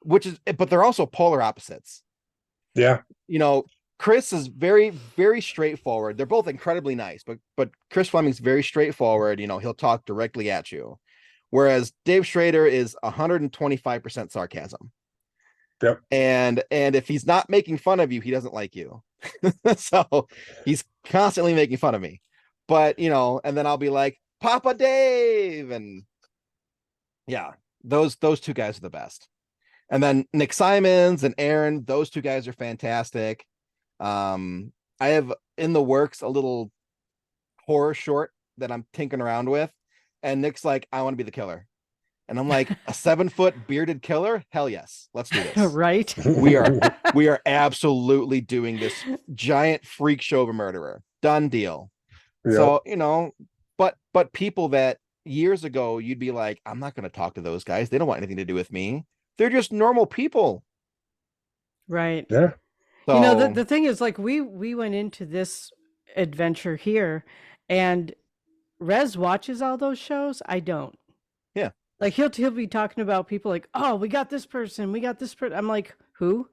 But they're also polar opposites. Yeah. Chris is very, very straightforward. They're both incredibly nice, but Chris Fleming's very straightforward. He'll talk directly at you. Whereas Dave Schrader is 125% sarcasm. Yep. And if he's not making fun of you, he doesn't like you. So he's constantly making fun of me. But, and then I'll be like, Papa Dave. And yeah, those two guys are the best. And then Nick Simons and Aaron, those two guys are fantastic. I have in the works a little horror short that I'm tinkering around with. And Nick's like, I want to be the killer. And I'm like, a 7-foot bearded killer? Hell yes. Let's do this. Right. We are absolutely doing this giant freak show of a murderer. Done deal. Yep. So, but people that years ago you'd be like, I'm not going to talk to those guys. They don't want anything to do with me. They're just normal people. Right. Yeah. So, the thing is, like, we went into this adventure here, and Rez watches all those shows. I don't. Yeah. Like, he'll be talking about people like, oh, we got this person. I'm like, who?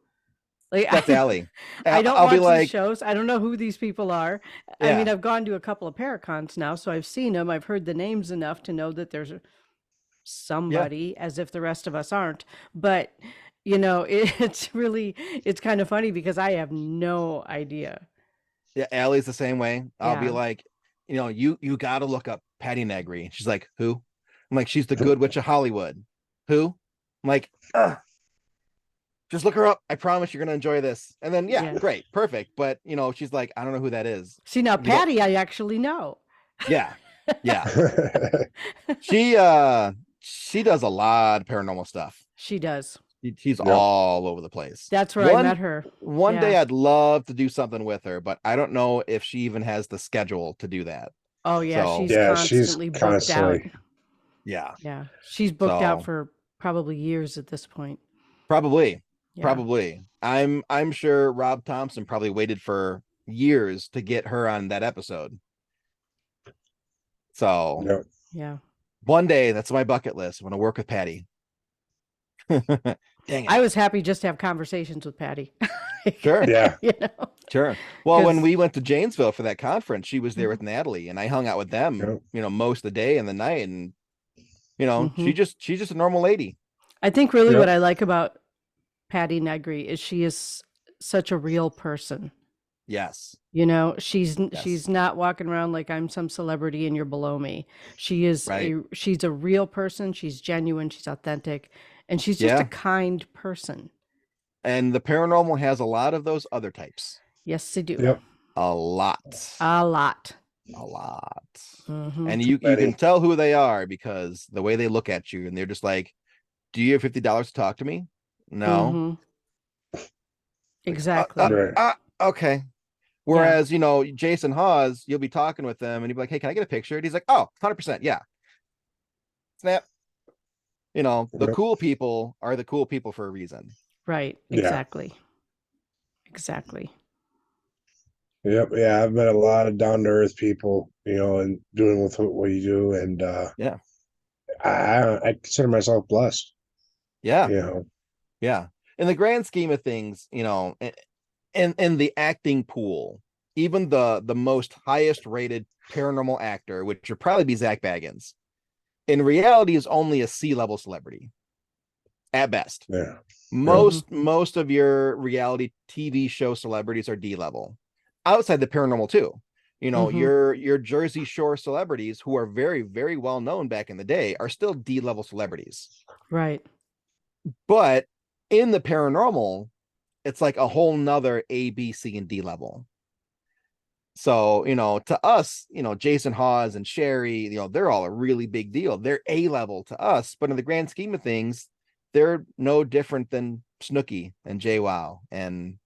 Like, that's Allie. I don't I'll watch these shows. I don't know who these people are. Yeah. I mean, I've gone to a couple of Paracons now, so I've seen them. I've heard the names enough to know that there's somebody, as if the rest of us aren't. But, it's kind of funny because I have no idea. Yeah, Allie's the same way. I'll be like, you got to look up Patty Negri. She's like, who? I'm like, she's the good witch of Hollywood. Who? I'm like, just look her up. I promise you're going to enjoy this. And then, yeah, great, perfect. But, she's like, I don't know who that is. See, now Patty, I actually know. Yeah. Yeah. She does a lot of paranormal stuff. She does. She's all over the place. That's where I met her. One day I'd love to do something with her, but I don't know if she even has the schedule to do that. Oh yeah, so, she's booked out. Yeah. Yeah. She's booked out for probably years at this point. Probably. I'm sure Rob Thompson probably waited for years to get her on that episode. So yeah. One day, that's my bucket list. I want to work with Patty. Dang it. I was happy just to have conversations with Patty. Sure. Yeah. You know, Sure. Well, when 'cause we went to Janesville for that conference, she was there with Natalie, and I hung out with them, Yep. most of the day and the night, and mhm. she's just a normal lady. I think really what Yep. I like about Patty Negri is she is such a real person. Yes. You know, Yes. she's not walking around like I'm some celebrity and you're below me. Right. She's a real person, she's genuine, she's authentic, and she's just a Yeah. kind person. And the paranormal has a lot of those other types. Yes, they do. Yep. A lot. A lot. A lot. Mhm. And Too you can many. tell who they are because the way they look at you, and they're just like, "Do you have $50 to talk to me?" No. Mhm. Like, Exactly. Right. okay. Yeah. Whereas, Jason Hawes, you'll be talking with them and you'll be like, "Hey, can I get a picture?" And he's like, "Oh, 100%. Yeah. Snap." The Yep. cool people are the cool people for a reason. Right. Yeah. Exactly. Exactly. Yep. Yeah. I've met a lot of down to earth people, and doing with what you do. And Yeah. I consider myself blessed, Yeah. you know. Yeah. In the grand scheme of things, in the acting pool, even the most highest rated paranormal actor, which would probably be Zach Baggins, in reality is only a C-level celebrity at best. Yeah. Yep. Mhm. Most of your reality TV show celebrities are D-level. Outside the paranormal too. Mhm. Your Jersey Shore celebrities who are very, very well known back in the day are still D-level celebrities. Right. But in the paranormal, it's like a whole nother A, B, C, and D level. So, to us, Jason Hawes and Sherry, they're all a really big deal. They're A level to us, but in the grand scheme of things, they're no different than Snooki and JWoww and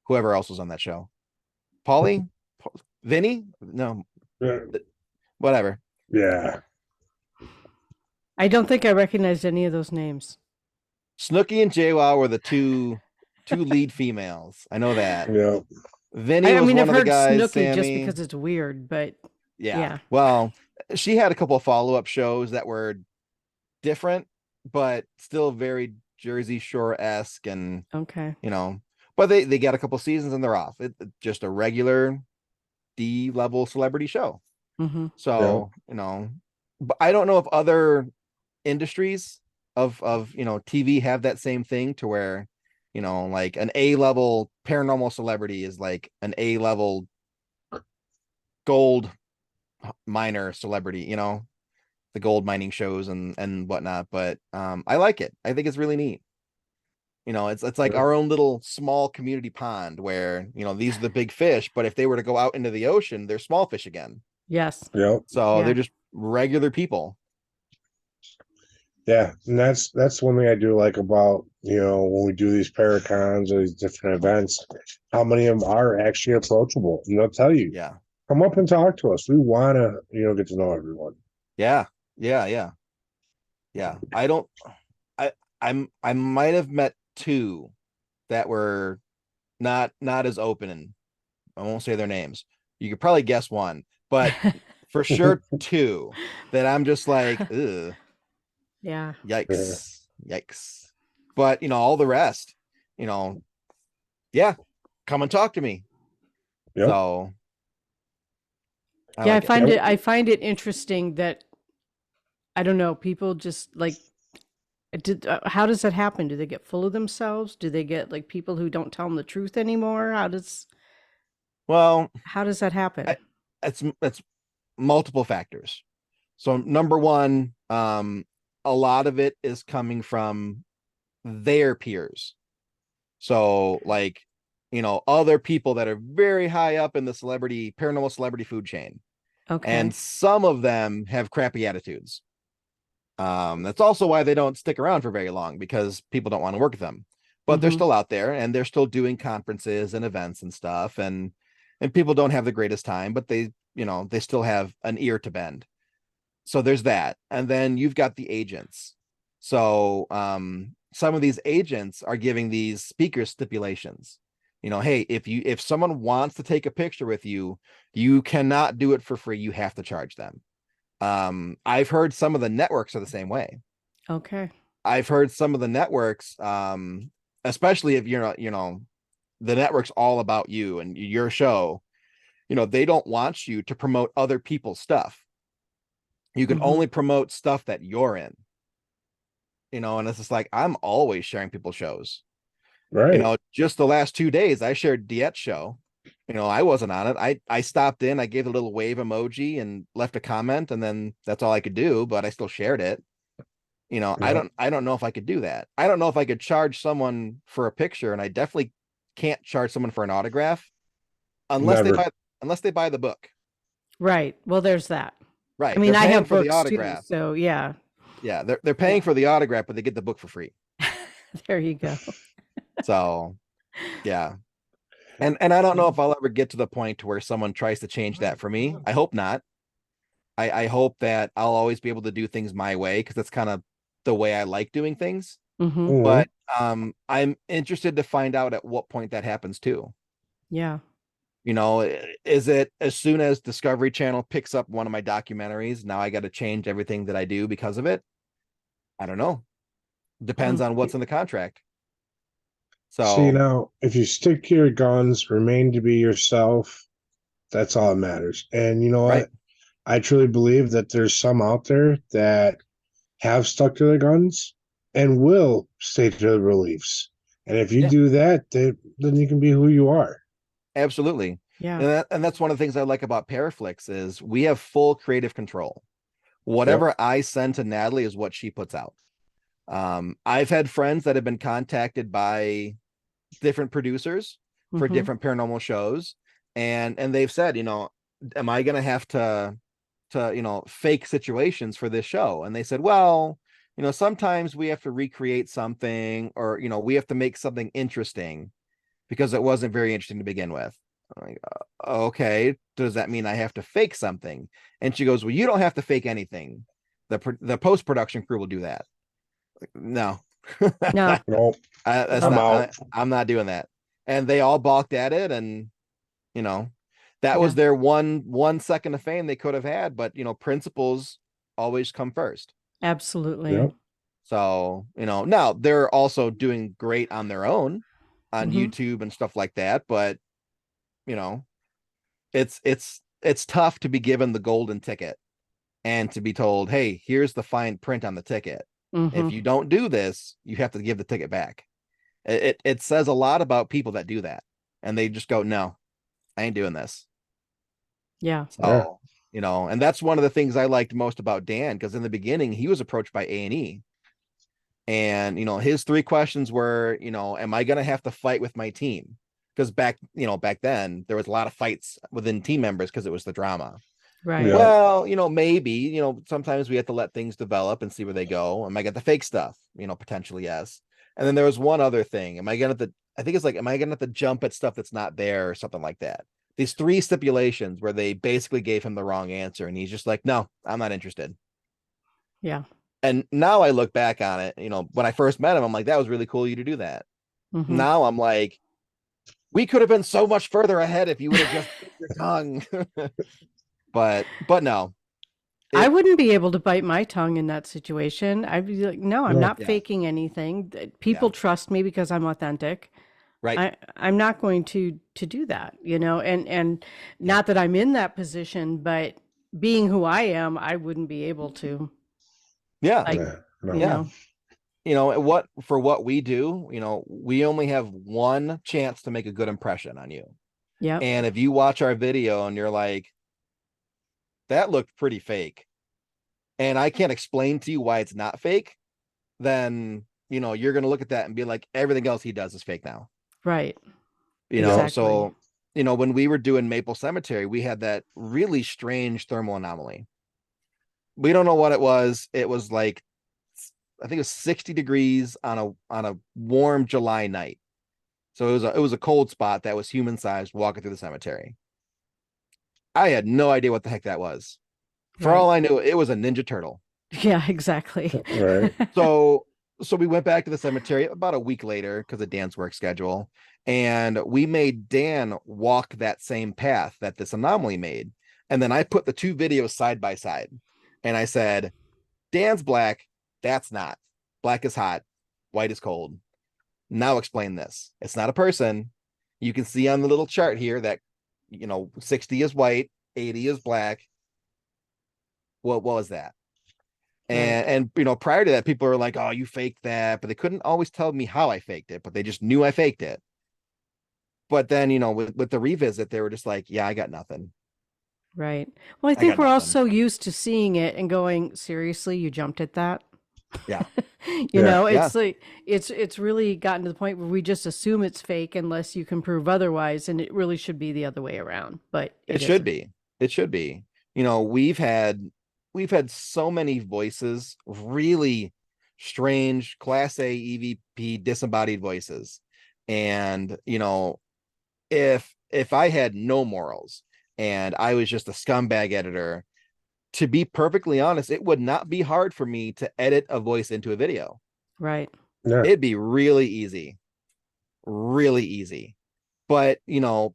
whoever else was on that show. Paulie? Vinny? No, whatever. Yeah. I don't think I recognized any of those names. Snooki and JWoww were the two lead females. I know that. Yep. Vinny I was mean, one I've of the heard guys, Snooki just Sammy. because it's weird, but Yeah. yeah. Well, she had a couple of follow-up shows that were different, but still very Jersey Shore-esque, and Okay. but they got a couple seasons and they're off. It's just a regular D-level celebrity show. Mhm. Yep. So, but I don't know if other industries of TV have that same thing to where, like an A-level paranormal celebrity is like an A-level gold miner celebrity, the gold mining shows and whatnot. But I like it. I think it's really neat. It's like Yep. our own little small community pond where, these are the big fish, but if they were to go out into the ocean, they're small fish again. Yes. Yep. So Yeah. they're just regular people. Yeah. And that's one thing I do like about, when we do these paracons or these different events, how many of them are actually approachable. And they'll tell you, Yeah. come up and talk to us. We want to, get to know everyone. Yeah. Yeah. Yeah. Yeah. I might have met two that were not as open, and I won't say their names. You could probably guess one, but for sure two that I'm just like, ugh, Yeah. Yeah. yikes. But all the rest, you know, yeah, come and talk to me. Yep. So I Yeah, like it. Yep. I find it interesting that I don't know, people just like how does that happen? Do they get full of themselves? Do they get like people who don't tell them the truth anymore? Well, How does that happen? I, it's multiple factors. So number one, a lot of it is coming from their peers. So like, other people that are very high up in the paranormal celebrity food chain. And Okay. some of them have crappy attitudes. That's also why they don't stick around for very long, because people don't want to work with them. But they're Mhm. still out there and they're still doing conferences and events and stuff. And people don't have the greatest time, but they still have an ear to bend. So there's that. And then you've got the agents. So some of these agents are giving these speakers stipulations. Hey, if someone wants to take a picture with you, you cannot do it for free. You have to charge them. I've heard some of the networks are the same way. Okay. I've heard some of the networks, especially if the network's all about you and your show, they don't want you to promote other people's stuff. You can only promote stuff that you're in, and it's just like, I'm always sharing people's shows. Right. Just the last 2 days, I shared Diet's show. I wasn't on it. I stopped in, I gave a little wave emoji and left a comment, and then that's all I could do, but I still shared it. Yeah. I don't know if I could do that. I don't know if I could charge someone for a picture, and I definitely can't charge someone for an autograph unless they Never. buy the book. Right. Well, there's that. I Right. mean, They're I paying have for the books too, autograph. so yeah. Yeah, they're paying for the autograph, but they get the book for free. There you go. So yeah. And I don't know if I'll ever get to the point to where someone tries to change that for me. I hope not. I hope that I'll always be able to do things my way, because that's kind of the way I like doing things. Mm-hmm. Mhm. But I'm interested to find out at what point that happens too. Yeah. Is it as soon as Discovery Channel picks up one of my documentaries, now I got to change everything that I do because of it? I don't know. Depends on what's in the contract. See, So, now, if you stick to your guns, remain to be yourself, that's all that matters. And you know right. what? I truly believe that there's some out there that have stuck to their guns and will stay to their beliefs. And if you Yeah, do that, then you can be who you are. absolutely. Yeah. And that's one of the things I like about Paraflix is we have full creative control. Yep. Whatever I send to Natalie is what she puts out. I've had friends that have been contacted by different producers for Mm-hmm. different paranormal shows, and they've said, am I going to have to fake situations for this show? And they said, well, sometimes we have to recreate something, or we have to make something interesting because it wasn't very interesting to begin with. I'm like, okay, does that mean I have to fake something? And she goes, well, you don't have to fake anything. The post-production crew will do that. Like, no. No. Nope. That's I'm Nope. not out. I'm not doing that. And they all balked at it, and you know that Yeah. was their one second of fame they could have had, but principles always come first. Absolutely. Yep. So now they're also doing great on their own on Mm-hmm. YouTube and stuff like that, but you know it's tough to be given the golden ticket and to be told, hey, here's the fine print on the ticket. Mm-hmm. If you don't do this, you have to give the ticket back. It says a lot about people that do that, and they just go, no, I ain't doing this. Yeah. Yeah. So and that's one of the things I liked most about Dan, because in the beginning he was approached by A&E, and his three questions were, am I going to have to fight with my team? Because back then there was a lot of fights within team members because it was the drama. Right. Yeah. Well, maybe, sometimes we have to let things develop and see where they go. Am I get the fake stuff? Potentially, yes. And then there was one other thing. Am I gonna have to, I think it's like, am I gonna have to jump at stuff that's not there or something like that? These three stipulations where they basically gave him the wrong answer, and he's just like, no, I'm not interested. Yeah. And now I look back on it, when I first met him, I'm like, that was really cool of you to do that. Mm-hmm. Now I'm like, we could have been so much further ahead if you would have just bit your tongue. but no. I wouldn't be able to bite my tongue in that situation. I'd be like, no, I'm No. not Yeah. faking anything. People Yeah. trust me because I'm authentic. Right. I'm not going to do that, and not that I'm in that position, but being who I am, I wouldn't be able to, Yeah. like, Yeah. you No. Yeah. know. What we do, we only have one chance to make a good impression on you. Yep. And if you watch our video and you're like, that looked pretty fake, and I can't explain to you why it's not fake, then, you're going to look at that and be like, everything else he does is fake now. Right. Yeah. Exactly. So, when we were doing Maple Cemetery, we had that really strange thermal anomaly. We don't know what it was. It was like, I think it was 60 degrees on a warm July night. So it was a cold spot that was human sized walking through the cemetery. I had no idea what the heck that was. For Right. all I knew, it was a Ninja Turtle. Yeah, exactly. Right. So we went back to the cemetery about a week later because of Dan's work schedule, and we made Dan walk that same path that this anomaly made. And then I put the two videos side by side. And I said, Dan's black. That's not. Black is hot. White is cold. Now explain this. It's not a person. You can see on the little chart here that, 60 is white, 80 is black. What was that? Right. And prior to that, people are like, oh, you faked that, but they couldn't always tell me how I faked it, but they just knew I faked it. But then, with the revisit, they were just like, yeah, I got nothing. Right. Well, I I think got we're all nothing. so used to seeing it and going, seriously, you jumped at that? Yeah. Yeah. Yeah. It's like it's really gotten to the point where we just assume it's fake unless you can prove otherwise, and it really should be the other way around, but It it should isn't. be. It should be. We've had so many voices, really strange class A EVP disembodied voices. And, if I had no morals and I was just a scumbag editor, to be perfectly honest, it would not be hard for me to edit a voice into a video. Right. Yeah. It'd be really easy, really easy. But,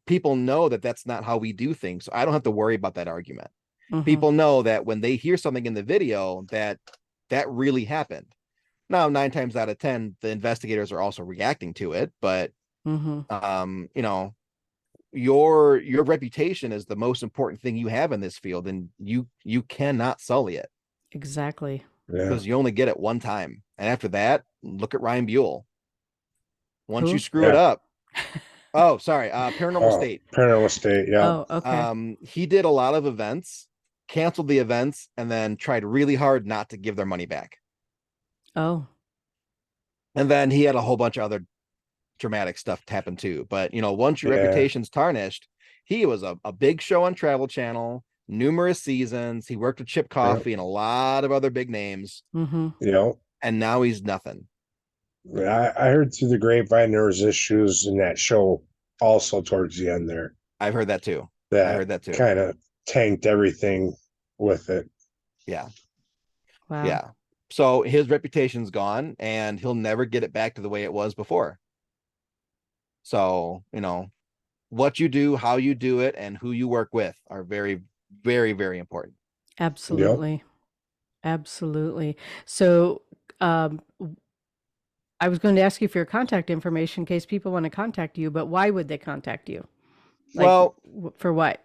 people know that that's not how we do things. So I don't have to worry about that argument. Mm-hmm. People know that when they hear something in the video, that really happened. Now, 9 times out of 10, the investigators are also reacting to it, but Mm-hmm. Your reputation is the most important thing you have in this field, and you cannot sully it Exactly. Yeah. because you only get it one time. And after that, look at Ryan Buell. Once you Who? screw it Yeah. up, oh, sorry, Paranormal Oh, State. Paranormal State. Yeah. Oh, okay. He did a lot of events, canceled the events, and then tried really hard not to give their money back. Oh, And then he had a whole bunch of other dramatic stuff happen too. But once your Yeah. reputation's tarnished, he was a big show on Travel Channel, numerous seasons. He worked with Chip Yeah. Coffey and a lot of other big names, mm-hmm. You know, and now he's nothing. I heard through the grapevine there was issues in that show also towards the end there I've heard that too. I that heard that too. kind of tanked everything with it. Yeah. Wow. Yeah. So his reputation's gone and he'll never get it back to the way it was before. So, what you do, how you do it, and who you work with are very, very, very important. Yep. Absolutely. Absolutely. So, I was going to ask you for your contact information in case people want to contact you, but why would they contact you? Like, Well, for what?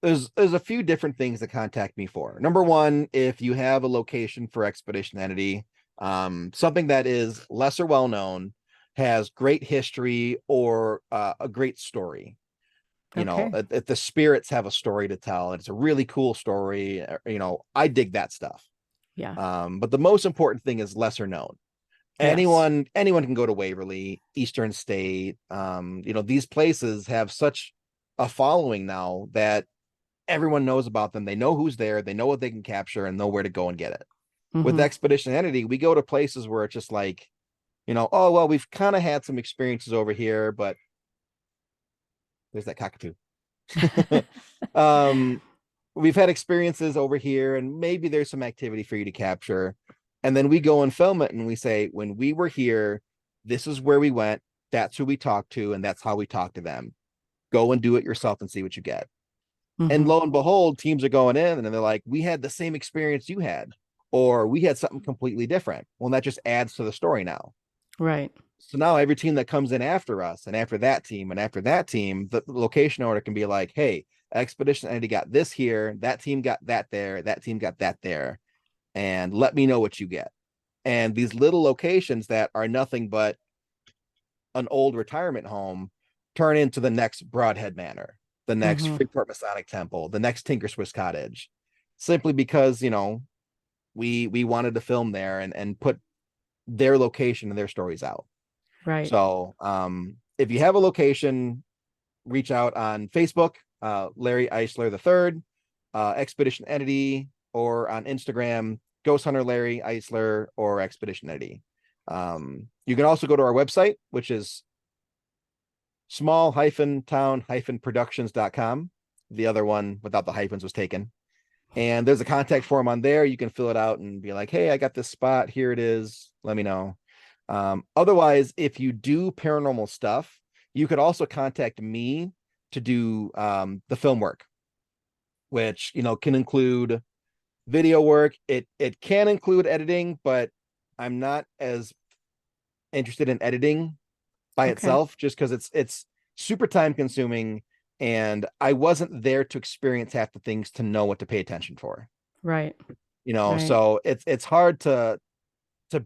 there's a few different things to contact me for. Number one, if you have a location for Expedition Entity, something that is lesser well known, has great history, or a great story. Okay. If the spirits have a story to tell, it's a really cool story. I dig that stuff. Yeah. But the most important thing is lesser known. Yes. Anyone can go to Waverly, Eastern State. These places have such a following now that everyone knows about them. They know who's there, they know what they can capture, and know where to go and get it. With Mm-hmm. Expedition Entity, we go to places where it's just like, oh well, we've kind of had some experiences over here, but there's that cockatoo. We've had experiences over here, and maybe there's some activity for you to capture. And then we go and film it, and we say, when we were here, this is where we went, that's who we talked to, and that's how we talked to them. Go and do it yourself and see what you get. And Mm-hmm. lo and behold, teams are going in and they're like, we had the same experience you had, or we had something completely different. Well, that just adds to the story now. Right. So now every team that comes in after us and after that team and after that team, the location order can be like, hey, Expedition Entity got this here, that team got that there, that team got that there, and let me know what you get. And these little locations that are nothing but an old retirement home turn into the next Broadhead Manor, the next Mm-hmm. Freeport Masonic Temple, the next Tinker Swiss Cottage, simply because we wanted to film there and put their location and their stories out. Right. So if you have a location, reach out on Facebook, Larry Eissler III, Expedition Entity, or on Instagram, Ghost Hunter Larry Eissler or Expedition Entity. You can also go to our website, which is small-town-productions.com. The other one without the hyphens was taken. And there's a contact form on there. You can fill it out and be like, hey, I got this spot. Here it is. Let me know. Otherwise, if you do paranormal stuff, you could also contact me to do the film work, which can include video work. It can include editing, but I'm not as interested in editing by Okay. itself, just because it's super time consuming, and I wasn't there to experience half the things to know what to pay attention for. Right. Right. So it's hard to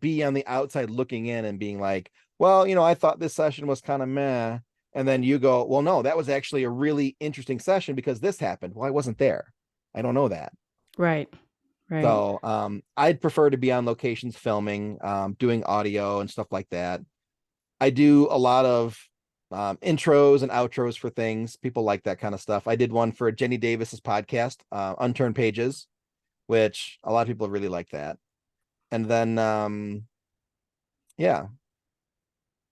be on the outside looking in and being like, well, I thought this session was kind of meh. And then you go, well, no, that was actually a really interesting session because this happened. Well, I wasn't there. I don't know that. Right. Right. So I'd prefer to be on locations filming, doing audio and stuff like that. I do a lot of intros and outros for things. People like that kind of stuff. I did one for Jenny Davis's podcast, Unturned Pages, which a lot of people really like that. And then yeah,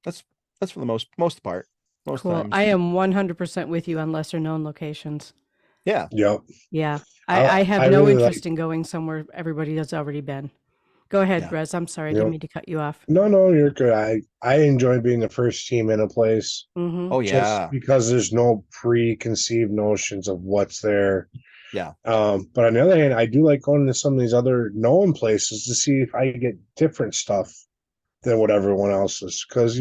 that's for the most part. Most Cool. times. I am 100% with you on lesser known locations. Yeah. Yep. Yeah. I have I no really interest in going somewhere everybody has already been. Go ahead, Yeah. Rez. I'm sorry. I Yep. didn't mean to cut you off. No, you're good. I enjoy being the first team in a place. Mm-hmm. Oh Just yeah. because there's no preconceived notions of what's there. Yeah. But on the other hand, I do like going to some of these other known places to see if I get different stuff than what everyone else is. Because,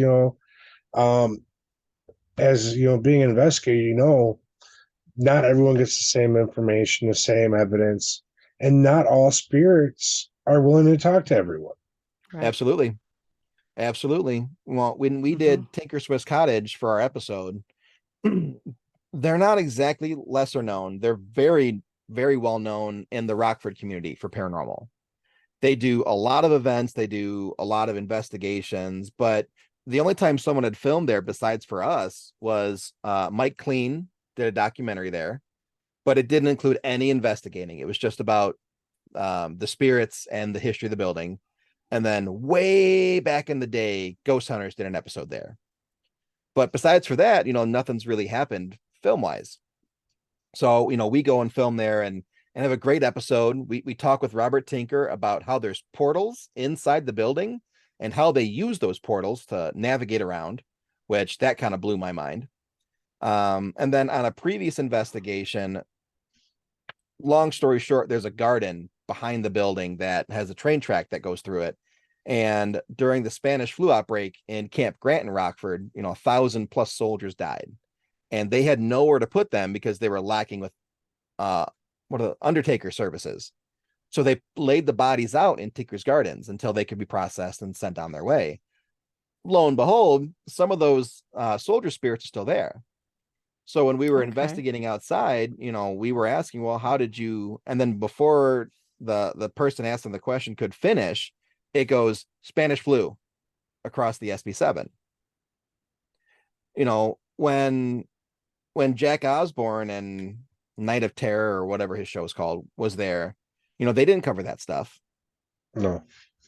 as being an investigator, not everyone gets the same information, the same evidence, and not all spirits are willing to talk to everyone. Right. Absolutely. Well, when we did Tinker Swiss Cottage for our episode, they're not exactly lesser known. They're very, very well known in the Rockford community for paranormal. They do a lot of events, they do a lot of investigations, but the only time someone had filmed there besides for us was Mike Clean did a documentary there, but it didn't include any investigating. It was just about the spirits and the history of the building. And then way back in the day, Ghost Hunters did an episode there. But besides for that, nothing's really happened film wise. So, we go and film there and have a great episode. We talk with Robert Tinker about how there's portals inside the building and how they use those portals to navigate around, which that kind of blew my mind. And then on a previous investigation, long story short, there's a garden behind the building that has a train track that goes through it. And during the Spanish flu outbreak in Camp Grant in Rockford, 1,000+ soldiers died, and they had nowhere to put them because they were lacking with undertaker services. So they laid the bodies out in Tinker's Gardens until they could be processed and sent on their way. Lo and behold, some of those soldier spirits are still there. So when we were investigating outside, we were asking, well, how did you? And then before the person asking the question could finish, it goes Spanish flu across the SB7. When Jack Osborne and Night of Terror or whatever his show is called was there, they didn't cover that stuff. No.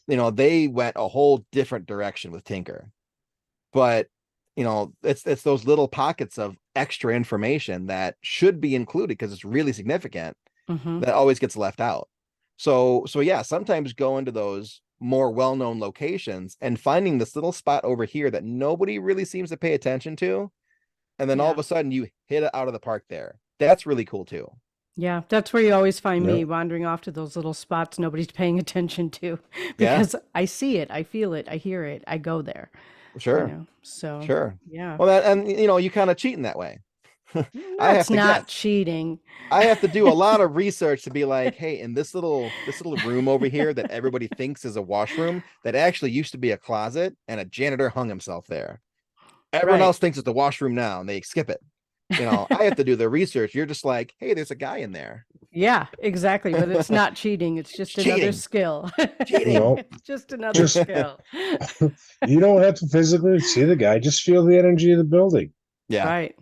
They went a whole different direction with Tinker. But it's those little pockets of extra information that should be included because it's really significant that always gets left out. So yeah, sometimes go into those more well-known locations and finding this little spot over here that nobody really seems to pay attention to, and then all of a sudden you hit it out of the park there. That's really cool too. Yeah, that's where you always find me, wandering off to those little spots nobody's paying attention to, because I see it, I feel it, I hear it, I go there. Sure. So sure. Yeah. Well, you kind of cheat in that way. That's not cheating. I have to do a lot of research to be like, hey, in this little room over here that everybody thinks is a washroom, that actually used to be a closet and a janitor hung himself there. Everyone else thinks it's the washroom now and they skip it. I have to do the research. You're just like, hey, there's a guy in there. Yeah, exactly. But it's not cheating. It's just another skill. Nope. It's just another skill. You don't have to physically see the guy. Just feel the energy of the building. Yeah. Right.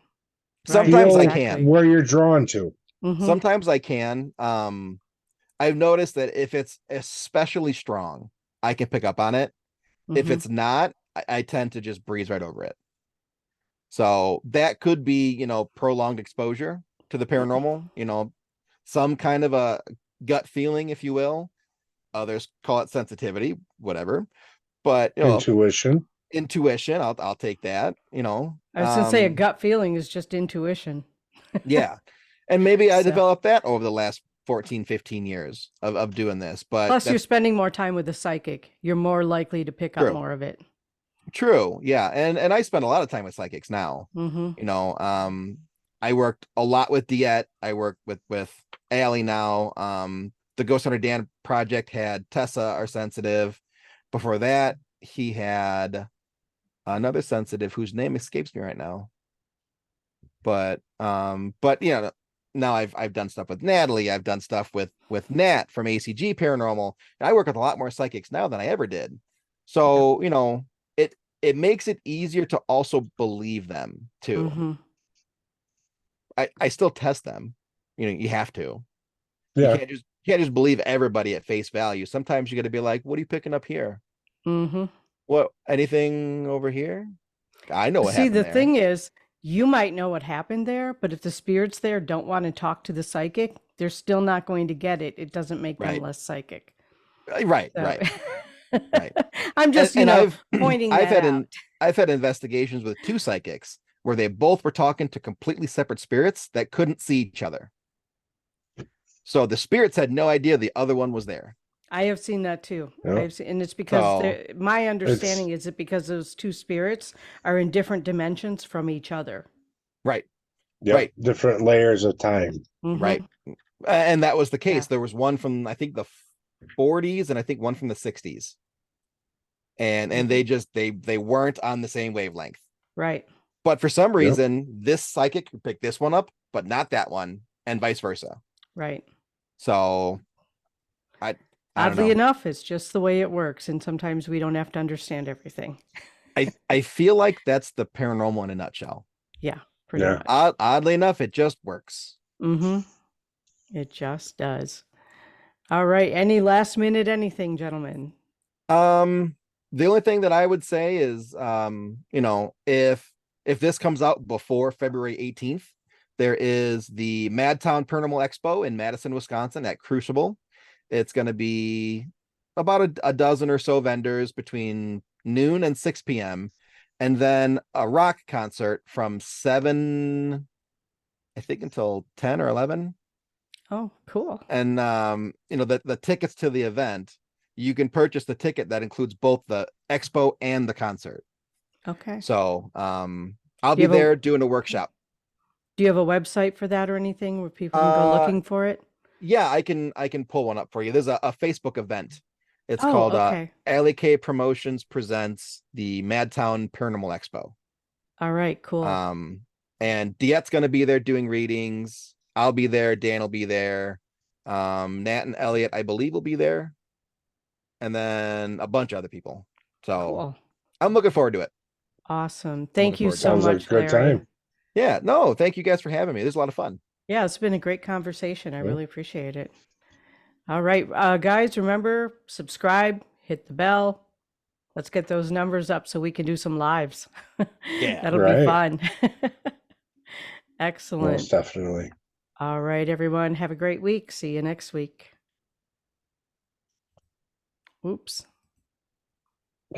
Sometimes I can. Where you're drawn to. Sometimes I can. I've noticed that if it's especially strong, I can pick up on it. If it's not, I tend to just breeze right over it. So that could be, prolonged exposure to the paranormal, some kind of a gut feeling, if you will. Others call it sensitivity, whatever. But intuition. I'll take that. I was gonna say a gut feeling is just intuition. Yeah. And maybe I developed that over the last 14, 15 years of doing this, but Plus, you're that's spending more time with the psychic. You're more likely to pick up true. more of it. True. Yeah. And I spend a lot of time with psychics now. Mm-hmm. You know, I worked a lot with Diet. I work with Allie now. The Ghost Hunter Dan project had Tessa, our sensitive. Before that, he had another sensitive whose name escapes me right now. But you know, now I've done stuff with Natalie. I've done stuff with Nat from ACG Paranormal. And I work with a lot more psychics now than I ever did. So, you know, it makes it easier to also believe them too. Mm-hmm. I still test them. You know, you have to. You Yeah. can't just believe everybody at face value. Sometimes you got to be like, what are you picking up here? Mm-hmm. What, anything over here? I know what See, happened the there. thing is, you might know what happened there, but if the spirits there don't want to talk to the psychic, they're still not going to get it. It doesn't make them Right. less psychic. Right. So Right. I'm just, And I've pointing I've that had out. I've had investigations with two psychics where they both were talking to completely separate spirits that couldn't see each other. So the spirits had no idea the other one was there. I have seen that too. Yeah. And it's because So my understanding is that because those two spirits are in different dimensions from each other. right, Yep. right, Different layers of time. Mhm. right. And that was the case. Yeah. There was one from I think the 40s and I think one from the 60s. And they just they weren't on the same wavelength. Right. But for some Yep. reason, this psychic could pick this one up, but not that one, and vice versa. Right. So I don't Oddly know. enough, it's just the way it works. And sometimes we don't have to understand everything. I feel like that's the paranormal in a nutshell. Yeah, pretty Yeah. much. Oddly enough, it just works. Mm-hmm. It just does. All right. Any last minute anything, gentlemen? The only thing that I would say is, you know, if this comes out before February 18th, there is the Madtown Paranormal Expo in Madison, Wisconsin at Crucible. It's going to be about a dozen or so vendors between noon and 6 p.m. And then a rock concert from 7, I think, until 10 or 11. Oh, cool. And you know, the tickets to the event, you can purchase the ticket that includes both the expo and the concert. Okay. So I'll Do you be have there doing a workshop. Do you have a website for that or anything where people can go looking for it? Yeah, I can pull one up for you. There's a Facebook event. It's Oh, called okay. Alley K Promotions presents the Madtown Paranormal Expo. All right, cool. And Diet's gonna be there doing readings. I'll be there, Dan will be there. Nat and Elliot, I believe, will be there. And then a bunch of other people. So Cool. I'm looking forward to it. Awesome. Thank you forward to it. so Sounds like much, a good Larry. time. Yeah, no, thank you guys for having me. This is a lot of fun. Yeah, it's been a great conversation. I Yeah. really appreciate it. All right, guys, remember, subscribe, hit the bell. Let's get those numbers up so we can do some lives. Yeah. That'll Right. be fun. Excellent. Most definitely. All right, everyone. Have a great week. See you next week. Oops.